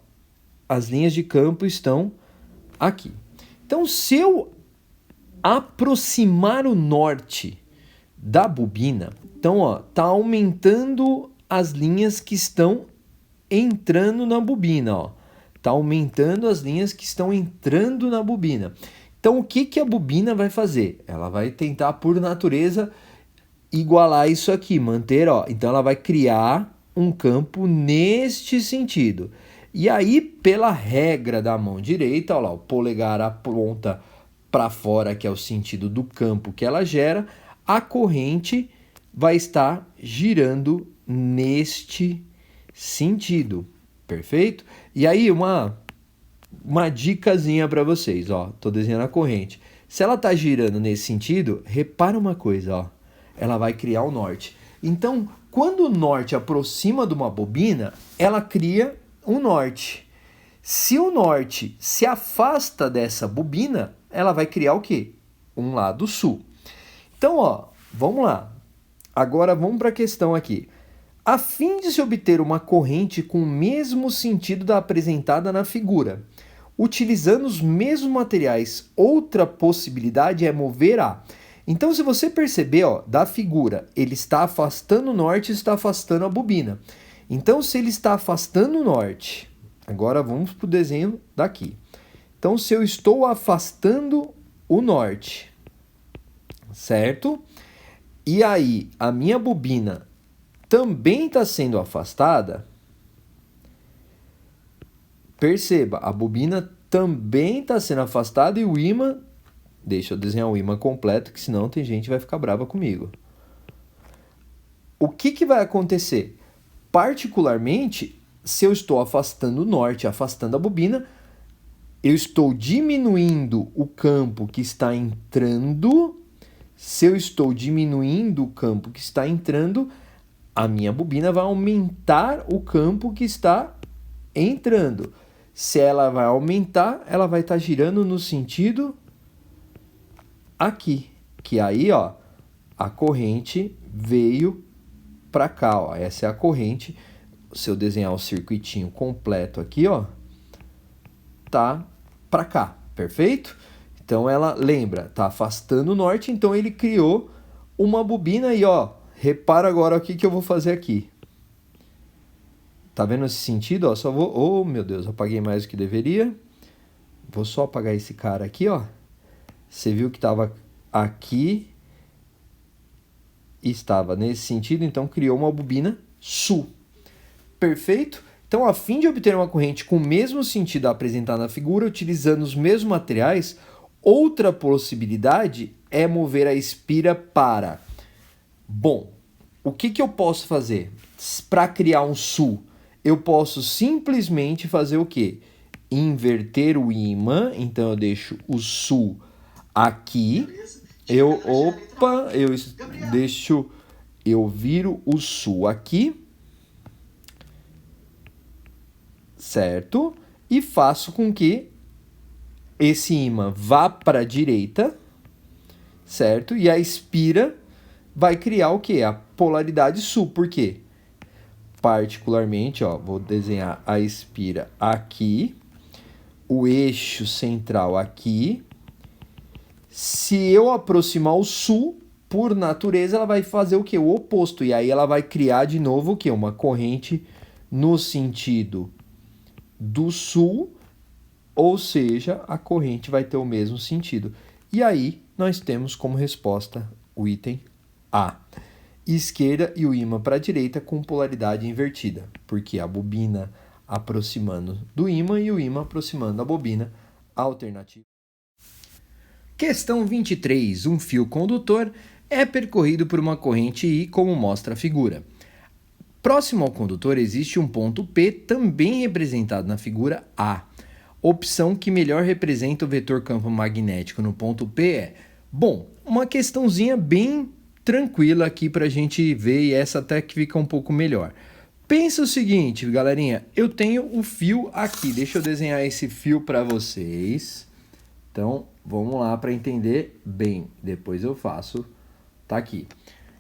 As linhas de campo estão aqui. Então, se eu aproximar o norte da bobina, então, ó, tá aumentando as linhas que estão entrando na bobina, ó. Tá aumentando as linhas que estão entrando na bobina. Então, o que a bobina vai fazer? Ela vai tentar, por natureza, igualar isso aqui, manter, ó. Então, ela vai criar um campo neste sentido. E aí, pela regra da mão direita, ó lá, o polegar aponta para fora, que é o sentido do campo que ela gera, a corrente vai estar girando neste sentido, perfeito? E aí uma dicasinha para vocês, ó, tô desenhando a corrente. Se ela tá girando nesse sentido, repara uma coisa, ó, ela vai criar o norte. Então, quando o norte aproxima de uma bobina, ela cria um norte. Se o norte se afasta dessa bobina, ela vai criar o quê? Um lado sul. Então, ó, vamos lá. Agora vamos para a questão aqui. A fim de se obter uma corrente com o mesmo sentido da apresentada na figura, utilizando os mesmos materiais, outra possibilidade é mover a... Então, se você perceber, ó, da figura, ele está afastando o norte e está afastando a bobina. Então, se ele está afastando o norte, agora vamos para o desenho daqui. Então, se eu estou afastando o norte, certo? E aí, a minha bobina também está sendo afastada. Perceba, a bobina também está sendo afastada e o ímã... Deixa eu desenhar o ímã completo, que senão tem gente que vai ficar brava comigo. O que vai acontecer? Particularmente, se eu estou afastando o norte, afastando a bobina, eu estou diminuindo o campo que está entrando. Se eu estou diminuindo o campo que está entrando, a minha bobina vai aumentar o campo que está entrando. Se ela vai aumentar, ela vai estar girando no sentido aqui, que aí, ó, a corrente veio para cá, ó. Essa é a corrente. Se eu desenhar o circuitinho completo aqui, ó, tá para cá, perfeito? Então ela lembra, tá afastando o norte, então ele criou uma bobina e, ó, repara agora o que eu vou fazer aqui. Tá vendo esse sentido? Ó, só vou... Oh, meu Deus, apaguei mais do que deveria. Vou só apagar esse cara aqui, ó. Você viu que estava aqui e estava nesse sentido, então criou uma bobina sul. Perfeito? Então, a fim de obter uma corrente com o mesmo sentido apresentado na figura, utilizando os mesmos materiais, outra possibilidade é mover a espira para... Bom, o que eu posso fazer para criar um sul? Eu posso simplesmente fazer o quê? Inverter o ímã, então eu deixo o sul aqui, eu viro o sul aqui, certo? E faço com que esse ímã vá para a direita, certo? E a espira vai criar o quê? A polaridade sul. Por quê? Particularmente, ó, vou desenhar a espira aqui, o eixo central aqui. Se eu aproximar o sul, por natureza, ela vai fazer o quê? O oposto. E aí ela vai criar de novo o quê? Uma corrente no sentido do sul, ou seja, a corrente vai ter o mesmo sentido. E aí nós temos como resposta o item A. Esquerda e o ímã para a direita com polaridade invertida, porque a bobina aproximando do ímã e o ímã aproximando da bobina, alternativa. Questão 23. Um fio condutor é percorrido por uma corrente I, como mostra a figura. Próximo ao condutor existe um ponto P, também representado na figura A. Opção que melhor representa o vetor campo magnético no ponto P é... Bom, uma questãozinha bem tranquila aqui para a gente ver, e essa até que fica um pouco melhor. Pensa o seguinte, galerinha, eu tenho o fio aqui. Deixa eu desenhar esse fio para vocês. Então, vamos lá para entender bem. Depois eu faço... Tá aqui.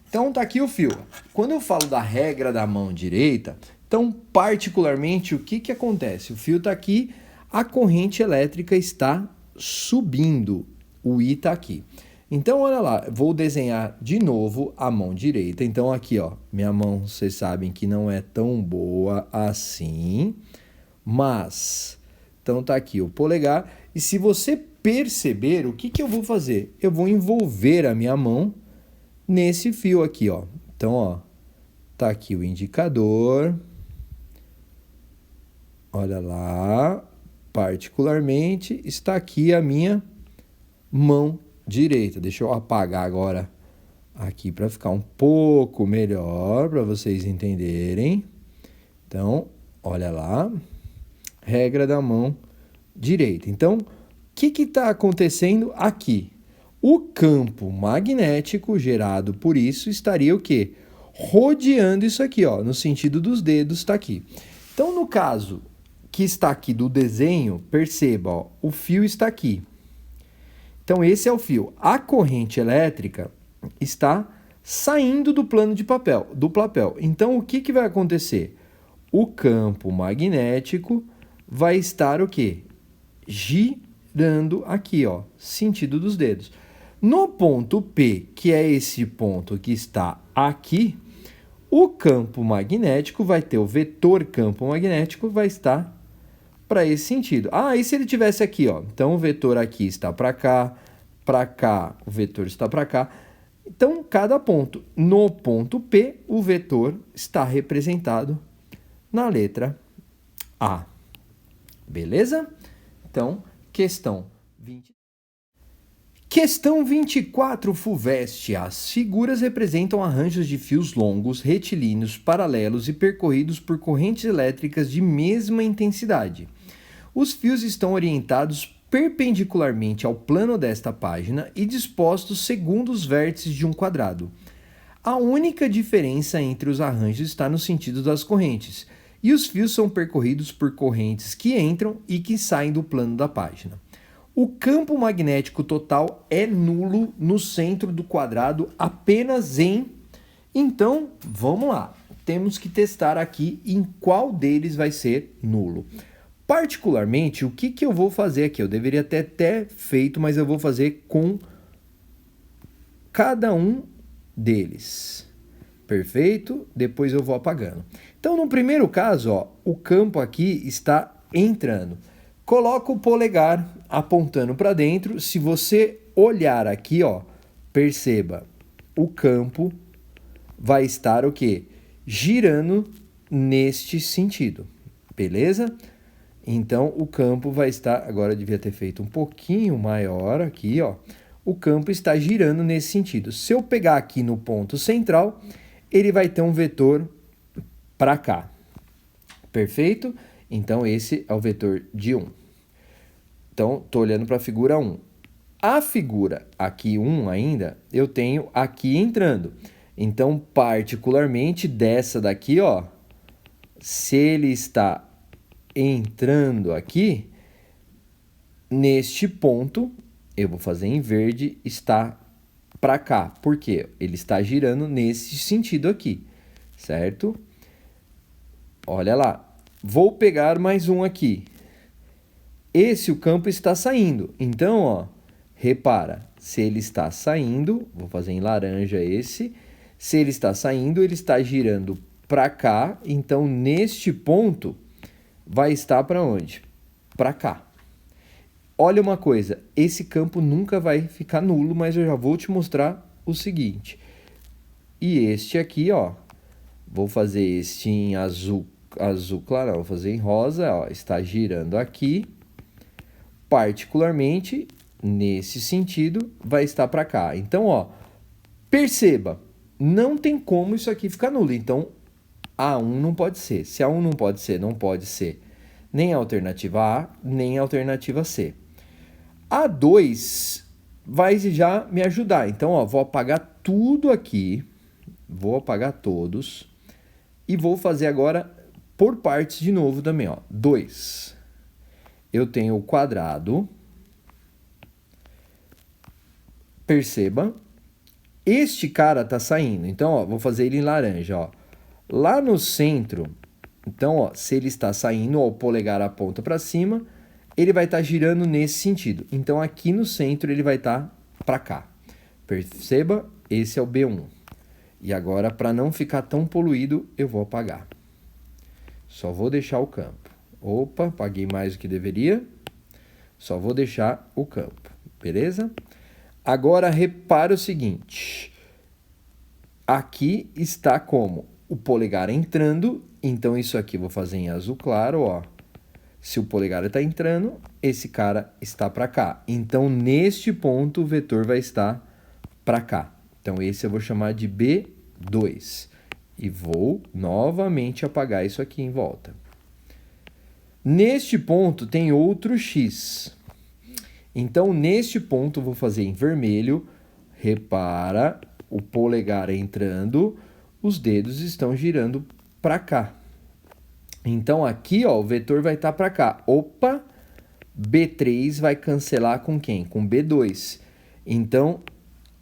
Então, tá aqui o fio. Quando eu falo da regra da mão direita, então, particularmente, o que acontece? O fio tá aqui, a corrente elétrica está subindo. O I tá aqui. Então, olha lá, vou desenhar de novo a mão direita. Então, aqui, ó, minha mão, vocês sabem que não é tão boa assim, mas... Então, tá aqui o polegar. E se você perceber, o que eu vou fazer? Eu vou envolver a minha mão nesse fio aqui, ó. Então, ó, tá aqui o indicador. Olha lá, particularmente está aqui a minha mão direita. Deixa eu apagar agora aqui para ficar um pouco melhor para vocês entenderem. Então, olha lá, regra da mão direita. Então, o que está acontecendo aqui? O campo magnético gerado por isso estaria o quê? Rodeando isso aqui, ó, no sentido dos dedos, está aqui. Então, no caso que está aqui do desenho, perceba, ó, o fio está aqui. Então, esse é o fio. A corrente elétrica está saindo do plano de papel, do papel. Então, o que vai acontecer? O campo magnético vai estar o quê? Girando aqui, ó, sentido dos dedos. No ponto P, que é esse ponto que está aqui, o campo magnético vai ter o vetor campo magnético, vai estar para esse sentido. Ah, e se ele tivesse aqui, ó? Então, o vetor aqui está para cá, o vetor está para cá. Então, cada ponto. No ponto P, o vetor está representado na letra A. Beleza? Então, questão 20. Questão 24, FUVEST. As figuras representam arranjos de fios longos, retilíneos, paralelos e percorridos por correntes elétricas de mesma intensidade. Os fios estão orientados perpendicularmente ao plano desta página e dispostos segundo os vértices de um quadrado. A única diferença entre os arranjos está no sentido das correntes, e os fios são percorridos por correntes que entram e que saem do plano da página. O campo magnético total é nulo no centro do quadrado apenas em... Então, vamos lá. Temos que testar aqui em qual deles vai ser nulo. Particularmente, o que eu vou fazer aqui? Eu deveria ter até feito, mas eu vou fazer com cada um deles. Perfeito? Depois eu vou apagando. Então, no primeiro caso, ó, o campo aqui está entrando. Coloca o polegar apontando para dentro. Se você olhar aqui, ó, perceba, o campo vai estar o quê? Girando neste sentido. Beleza? Então, o campo vai estar... Agora, eu devia ter feito um pouquinho maior aqui, ó. O campo está girando nesse sentido. Se eu pegar aqui no ponto central, ele vai ter um vetor para cá. Perfeito? Então, esse é o vetor de 1. Então, estou olhando para a figura 1. A figura aqui 1 ainda, eu tenho aqui entrando. Então, particularmente dessa daqui, ó, se ele está entrando aqui, neste ponto, eu vou fazer em verde, está para cá. Por quê? Ele está girando nesse sentido aqui, certo? Olha lá. Vou pegar mais um aqui. O campo está saindo. Então, ó, repara, se ele está saindo, vou fazer em laranja esse. Se ele está saindo, ele está girando para cá. Então, neste ponto, vai estar para onde? Para cá. Olha uma coisa, esse campo nunca vai ficar nulo, mas eu já vou te mostrar o seguinte. E este aqui, ó, vou fazer este em azul claro, vou fazer em rosa, ó, está girando aqui. Particularmente, nesse sentido, vai estar para cá. Então, ó, perceba, não tem como isso aqui ficar nulo. Então, A1 não pode ser. Se A1 não pode ser, não pode ser nem a alternativa A, nem a alternativa C. A2 vai já me ajudar. Então, ó, vou apagar tudo aqui. Vou apagar todos. E vou fazer agora por partes de novo também, ó. 2. Eu tenho o quadrado. Perceba. Este cara tá saindo. Então, ó, vou fazer ele em laranja, ó. Lá no centro, então, ó, se ele está saindo, ó, o polegar aponta para cima, ele vai estar girando nesse sentido. Então, aqui no centro, ele vai estar para cá. Perceba, esse é o B1. E agora, para não ficar tão poluído, eu vou apagar. Só vou deixar o campo. Opa, apaguei mais do que deveria. Só vou deixar o campo, beleza? Agora, repara o seguinte. Aqui está como? O polegar entrando, então isso aqui eu vou fazer em azul claro, ó. Se o polegar está entrando, esse cara está para cá. Então, neste ponto, o vetor vai estar para cá. Então, esse eu vou chamar de B2. E vou novamente apagar isso aqui em volta. Neste ponto, tem outro X. Então, neste ponto, eu vou fazer em vermelho. Repara, o polegar entrando, os dedos estão girando para cá. Então, aqui, ó, o vetor vai estar para cá. Opa, B3 vai cancelar com quem? Com B2. Então,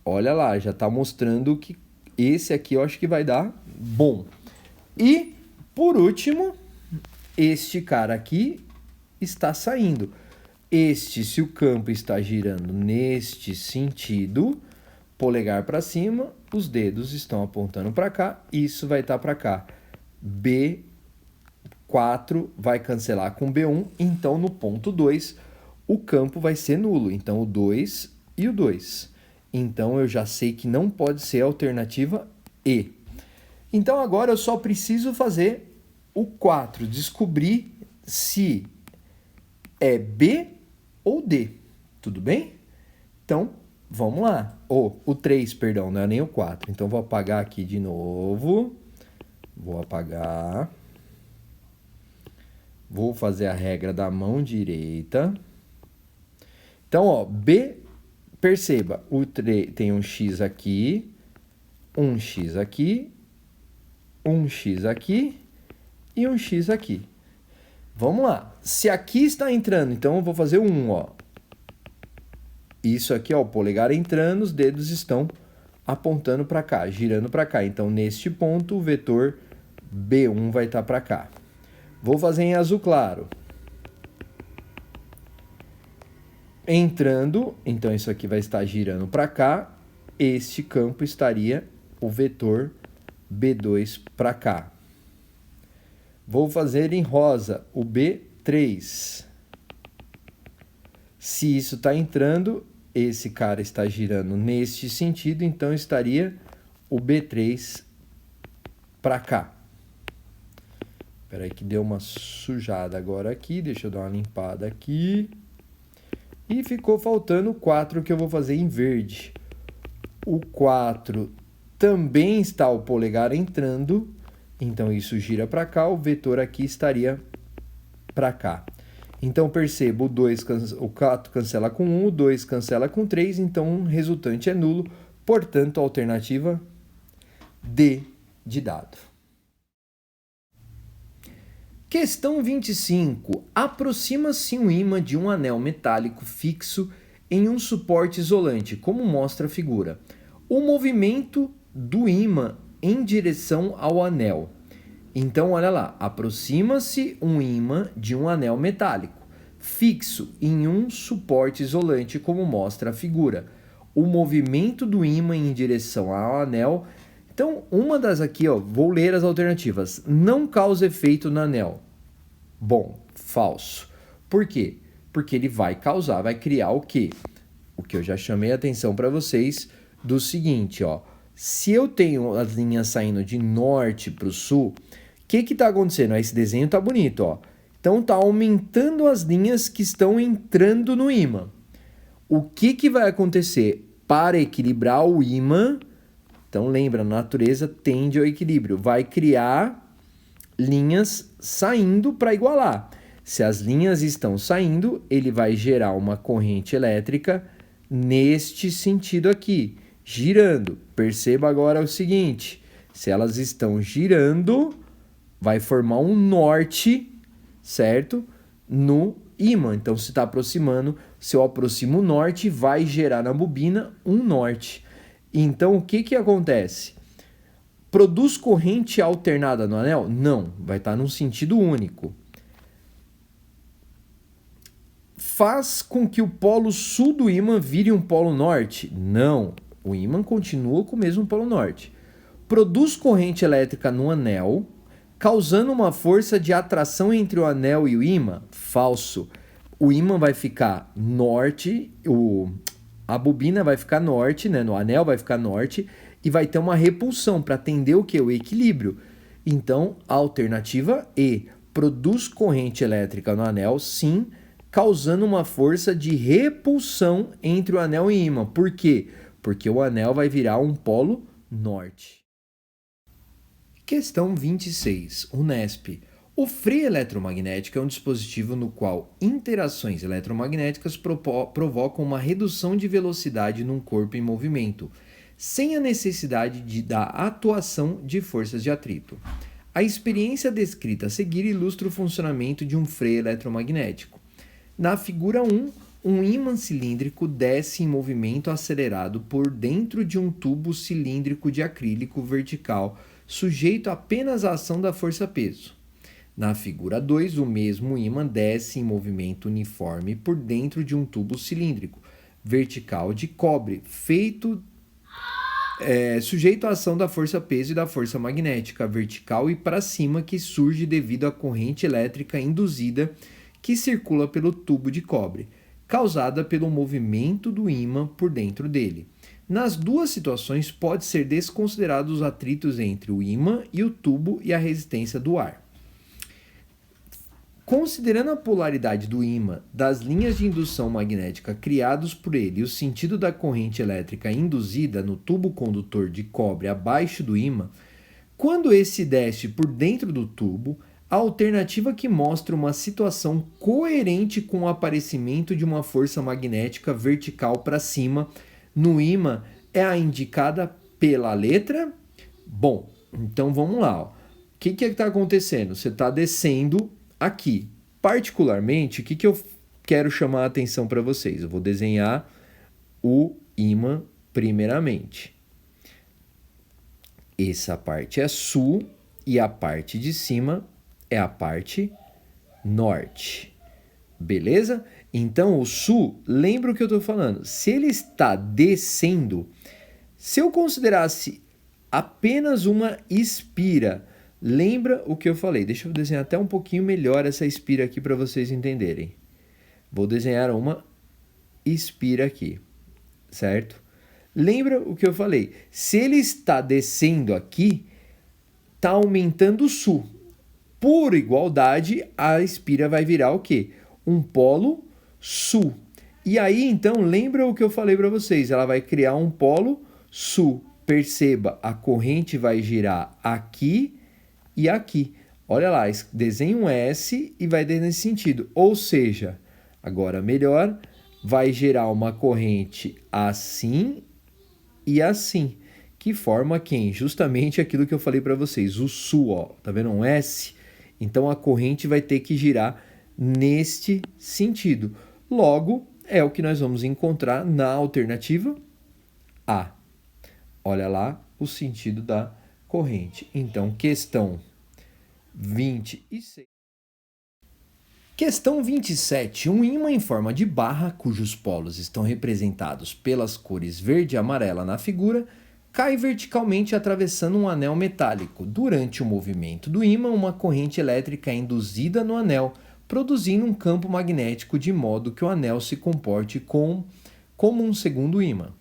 olha lá, já está mostrando que esse aqui eu acho que vai dar bom. E, por último, este cara aqui está saindo. Este, se o campo está girando neste sentido, polegar para cima, os dedos estão apontando para cá, isso vai estar para cá. B4 vai cancelar com B1, então no ponto 2 o campo vai ser nulo. Então o 2 e o 2. Então eu já sei que não pode ser a alternativa E. Então agora eu só preciso fazer o 4, descobrir se é B ou D. Tudo bem? Então, vamos lá. O 3, perdão, não é nem o 4. Então, vou apagar aqui de novo. Vou apagar. Vou fazer a regra da mão direita. Então, ó, B, perceba, o 3 tem um X aqui, um X aqui, um X aqui e um X aqui. Vamos lá. Se aqui está entrando, então eu vou fazer 1, ó. Isso aqui, ó, o polegar entrando, os dedos estão apontando para cá, girando para cá. Então, neste ponto, o vetor B1 vai estar para cá. Vou fazer em azul claro. Entrando, então isso aqui vai estar girando para cá. Este campo estaria o vetor B2 para cá. Vou fazer em rosa o B3. Se isso está entrando, esse cara está girando neste sentido, então estaria o B3 para cá. Espera aí que deu uma sujada agora aqui, deixa eu dar uma limpada aqui. E ficou faltando o 4 que eu vou fazer em verde. O 4 também está o polegar entrando, então isso gira para cá, o vetor aqui estaria para cá. Então, perceba, o 4 cancela com 1, o 2 cancela com 3, então o resultante é nulo. Portanto, a alternativa D de dado. Questão 25. Aproxima-se um ímã de um anel metálico fixo em um suporte isolante, como mostra a figura. O movimento do ímã em direção ao anel. Então, olha lá, aproxima-se um ímã de um anel metálico, fixo em um suporte isolante, como mostra a figura. O movimento do ímã em direção ao anel. Então, uma das aqui, ó, vou ler as alternativas. Não causa efeito no anel. Bom, falso. Por quê? Porque ele vai causar, vai criar o quê? O que eu já chamei a atenção para vocês do seguinte, ó. Se eu tenho as linhas saindo de norte para o sul, o que está acontecendo? Esse desenho tá bonito, ó. Então tá aumentando as linhas que estão entrando no ímã. O que vai acontecer? Para equilibrar o ímã, então lembra, a natureza tende ao equilíbrio, vai criar linhas saindo para igualar. Se as linhas estão saindo, ele vai gerar uma corrente elétrica neste sentido aqui, girando. Perceba agora o seguinte, se elas estão girando, vai formar um norte, certo? No ímã. Então, se está aproximando, se eu aproximo o norte, vai gerar na bobina um norte. Então, o que acontece? Produz corrente alternada no anel? Não, vai estar num sentido único. Faz com que o polo sul do ímã vire um polo norte? Não, o ímã continua com o mesmo polo norte. Produz corrente elétrica no anel, causando uma força de atração entre o anel e o ímã? Falso. O ímã vai ficar norte, a bobina vai ficar norte, né? No anel vai ficar norte, e vai ter uma repulsão para atender o que? O equilíbrio. Então, a alternativa E, produz corrente elétrica no anel, sim, causando uma força de repulsão entre o anel e o ímã. Por quê? Porque o anel vai virar um polo norte. Questão 26, Unesp. O freio eletromagnético é um dispositivo no qual interações eletromagnéticas provocam uma redução de velocidade num corpo em movimento, sem a necessidade da atuação de forças de atrito. A experiência descrita a seguir ilustra o funcionamento de um freio eletromagnético. Na figura 1, um ímã cilíndrico desce em movimento acelerado por dentro de um tubo cilíndrico de acrílico vertical, sujeito apenas à ação da força-peso. Na figura 2, o mesmo ímã desce em movimento uniforme por dentro de um tubo cilíndrico vertical de cobre, sujeito à ação da força-peso e da força magnética vertical e para cima que surge devido à corrente elétrica induzida que circula pelo tubo de cobre, causada pelo movimento do ímã por dentro dele. Nas duas situações, pode ser desconsiderado os atritos entre o ímã e o tubo e a resistência do ar. Considerando a polaridade do ímã, das linhas de indução magnética criados por ele e o sentido da corrente elétrica induzida no tubo condutor de cobre abaixo do ímã, quando esse desce por dentro do tubo, a alternativa que mostra uma situação coerente com o aparecimento de uma força magnética vertical para cima no ímã é a indicada pela letra? Bom, então vamos lá. O que está acontecendo? Você está descendo aqui. Particularmente, o que eu quero chamar a atenção para vocês? Eu vou desenhar o ímã primeiramente. Essa parte é sul e a parte de cima é a parte norte. Beleza? Então, o sul, lembra o que eu estou falando? Se ele está descendo, se eu considerasse apenas uma espira, lembra o que eu falei? Deixa eu desenhar até um pouquinho melhor essa espira aqui para vocês entenderem. Vou desenhar uma espira aqui, certo? Lembra o que eu falei? Se ele está descendo aqui, está aumentando o sul. Por igualdade, a espira vai virar o quê? Um polo sul. E aí, então, lembra o que eu falei para vocês? Ela vai criar um polo sul. Perceba, a corrente vai girar aqui e aqui. Olha lá, desenha um S e vai nesse sentido. Ou seja, agora melhor, vai gerar uma corrente assim e assim. Que forma quem? Justamente aquilo que eu falei para vocês, o sul, ó. Tá vendo um S? Então, a corrente vai ter que girar neste sentido. Logo, é o que nós vamos encontrar na alternativa A. Olha lá o sentido da corrente. Então, questão 26. Questão 27. Um ímã em forma de barra, cujos polos estão representados pelas cores verde e amarela na figura, cai verticalmente atravessando um anel metálico. Durante o movimento do ímã, uma corrente elétrica é induzida no anel, produzindo um campo magnético de modo que o anel se comporte como um segundo ímã.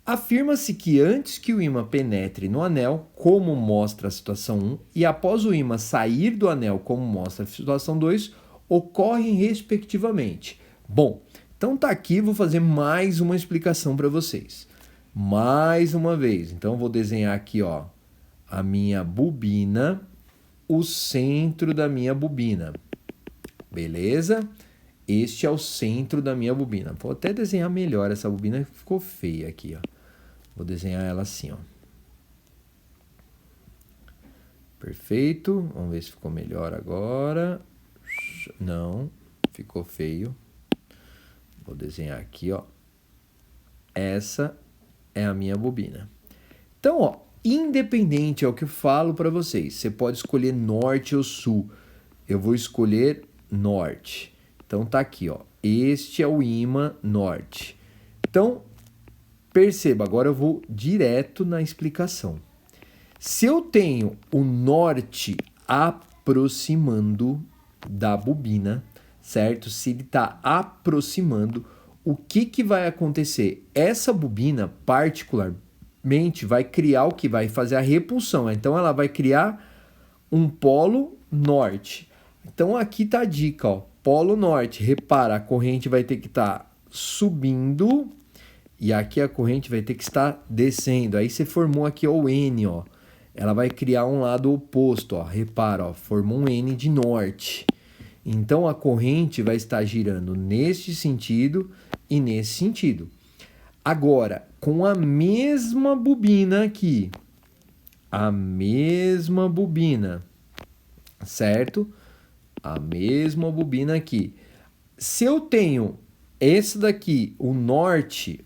Afirma-se que antes que o ímã penetre no anel, como mostra a situação 1, e após o ímã sair do anel, como mostra a situação 2, ocorrem respectivamente. Bom, então tá aqui, vou fazer mais uma explicação para vocês. Mais uma vez, então vou desenhar aqui, ó, a minha bobina, o centro da minha bobina. Beleza? Este é o centro da minha bobina. Vou até desenhar melhor essa bobina, que ficou feia aqui, ó. Vou desenhar ela assim, ó. Perfeito. Vamos ver se ficou melhor agora. Não, ficou feio. Vou desenhar aqui, ó. Essa é a minha bobina. Então, ó, independente é o que eu falo para vocês. Você pode escolher norte ou sul. Eu vou escolher norte. Então tá aqui, ó. Este é o ímã norte. Então, perceba, agora eu vou direto na explicação. Se eu tenho o norte aproximando da bobina, certo? Se ele está aproximando, o que vai acontecer? Essa bobina, particularmente, vai criar o que? Vai fazer a repulsão. Então, ela vai criar um polo norte. Então, aqui está a dica, ó. Polo norte. Repara, a corrente vai ter que estar subindo e aqui a corrente vai ter que estar descendo. Aí você formou aqui ó, o N, ó. Ela vai criar um lado oposto, ó. Repara, ó, formou um N de norte. Então a corrente vai estar girando neste sentido e nesse sentido. Agora, com a mesma bobina aqui, a mesma bobina, certo? A mesma bobina aqui. Se eu tenho esse daqui, o norte,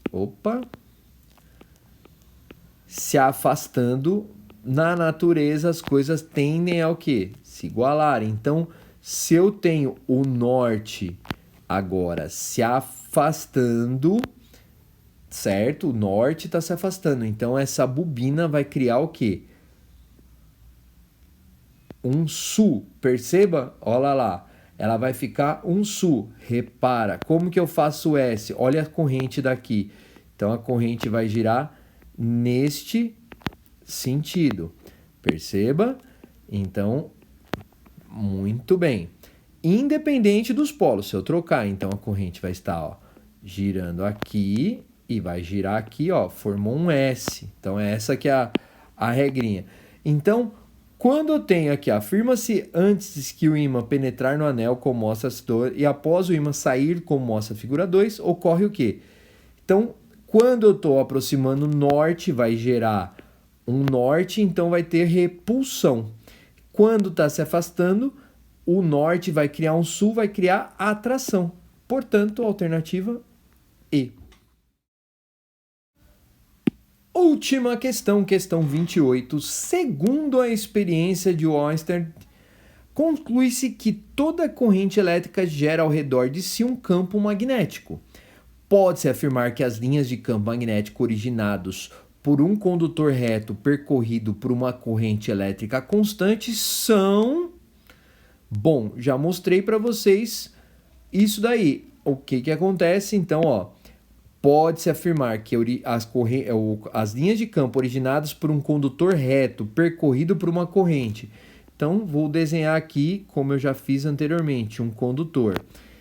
se afastando, na natureza as coisas tendem ao quê? Se igualarem. Então, se eu tenho o norte agora se afastando, certo? O norte está se afastando. Então, essa bobina vai criar o quê? Um sul. Perceba? Olha lá. Ela vai ficar um sul. Repara. Como que eu faço S? Olha a corrente daqui. Então, a corrente vai girar neste sentido. Perceba? Então, muito bem. Independente dos polos, se eu trocar, então a corrente vai estar ó, girando aqui e vai girar aqui, ó, formou um S. Então, essa que é a regrinha. Então, quando eu tenho aqui, afirma-se antes que o ímã penetrar no anel, como mostra a figura, e após o ímã sair, como mostra a figura 2, ocorre o quê? Então, quando eu estou aproximando o norte, vai gerar um norte, então vai ter repulsão. Quando está se afastando, o norte vai criar um sul, vai criar atração. Portanto, alternativa E. Última questão, questão 28. Segundo a experiência de Einstein, conclui-se que toda corrente elétrica gera ao redor de si um campo magnético. Pode-se afirmar que as linhas de campo magnético originados por um condutor reto percorrido por uma corrente elétrica constante são... Bom, já mostrei para vocês isso daí. O que acontece? Então, ó, pode-se afirmar que as linhas de campo originadas por um condutor reto percorrido por uma corrente. Então, vou desenhar aqui, como eu já fiz anteriormente, um condutor.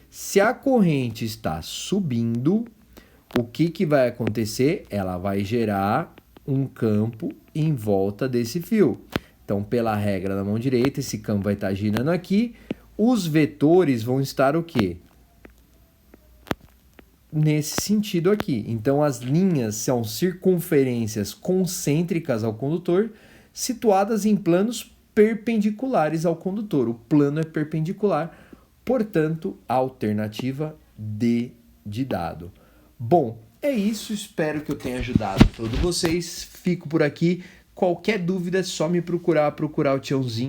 Se a corrente está subindo, o que vai acontecer? Ela vai gerar um campo em volta desse fio. Então, pela regra da mão direita, esse campo vai estar girando aqui. Os vetores vão estar o quê? Nesse sentido aqui. Então, as linhas são circunferências concêntricas ao condutor, situadas em planos perpendiculares ao condutor. O plano é perpendicular, portanto, a alternativa D de dado. Bom, É isso, espero que eu tenha ajudado todos vocês. Fico por aqui. Qualquer dúvida é só me procurar o Tiãozinho.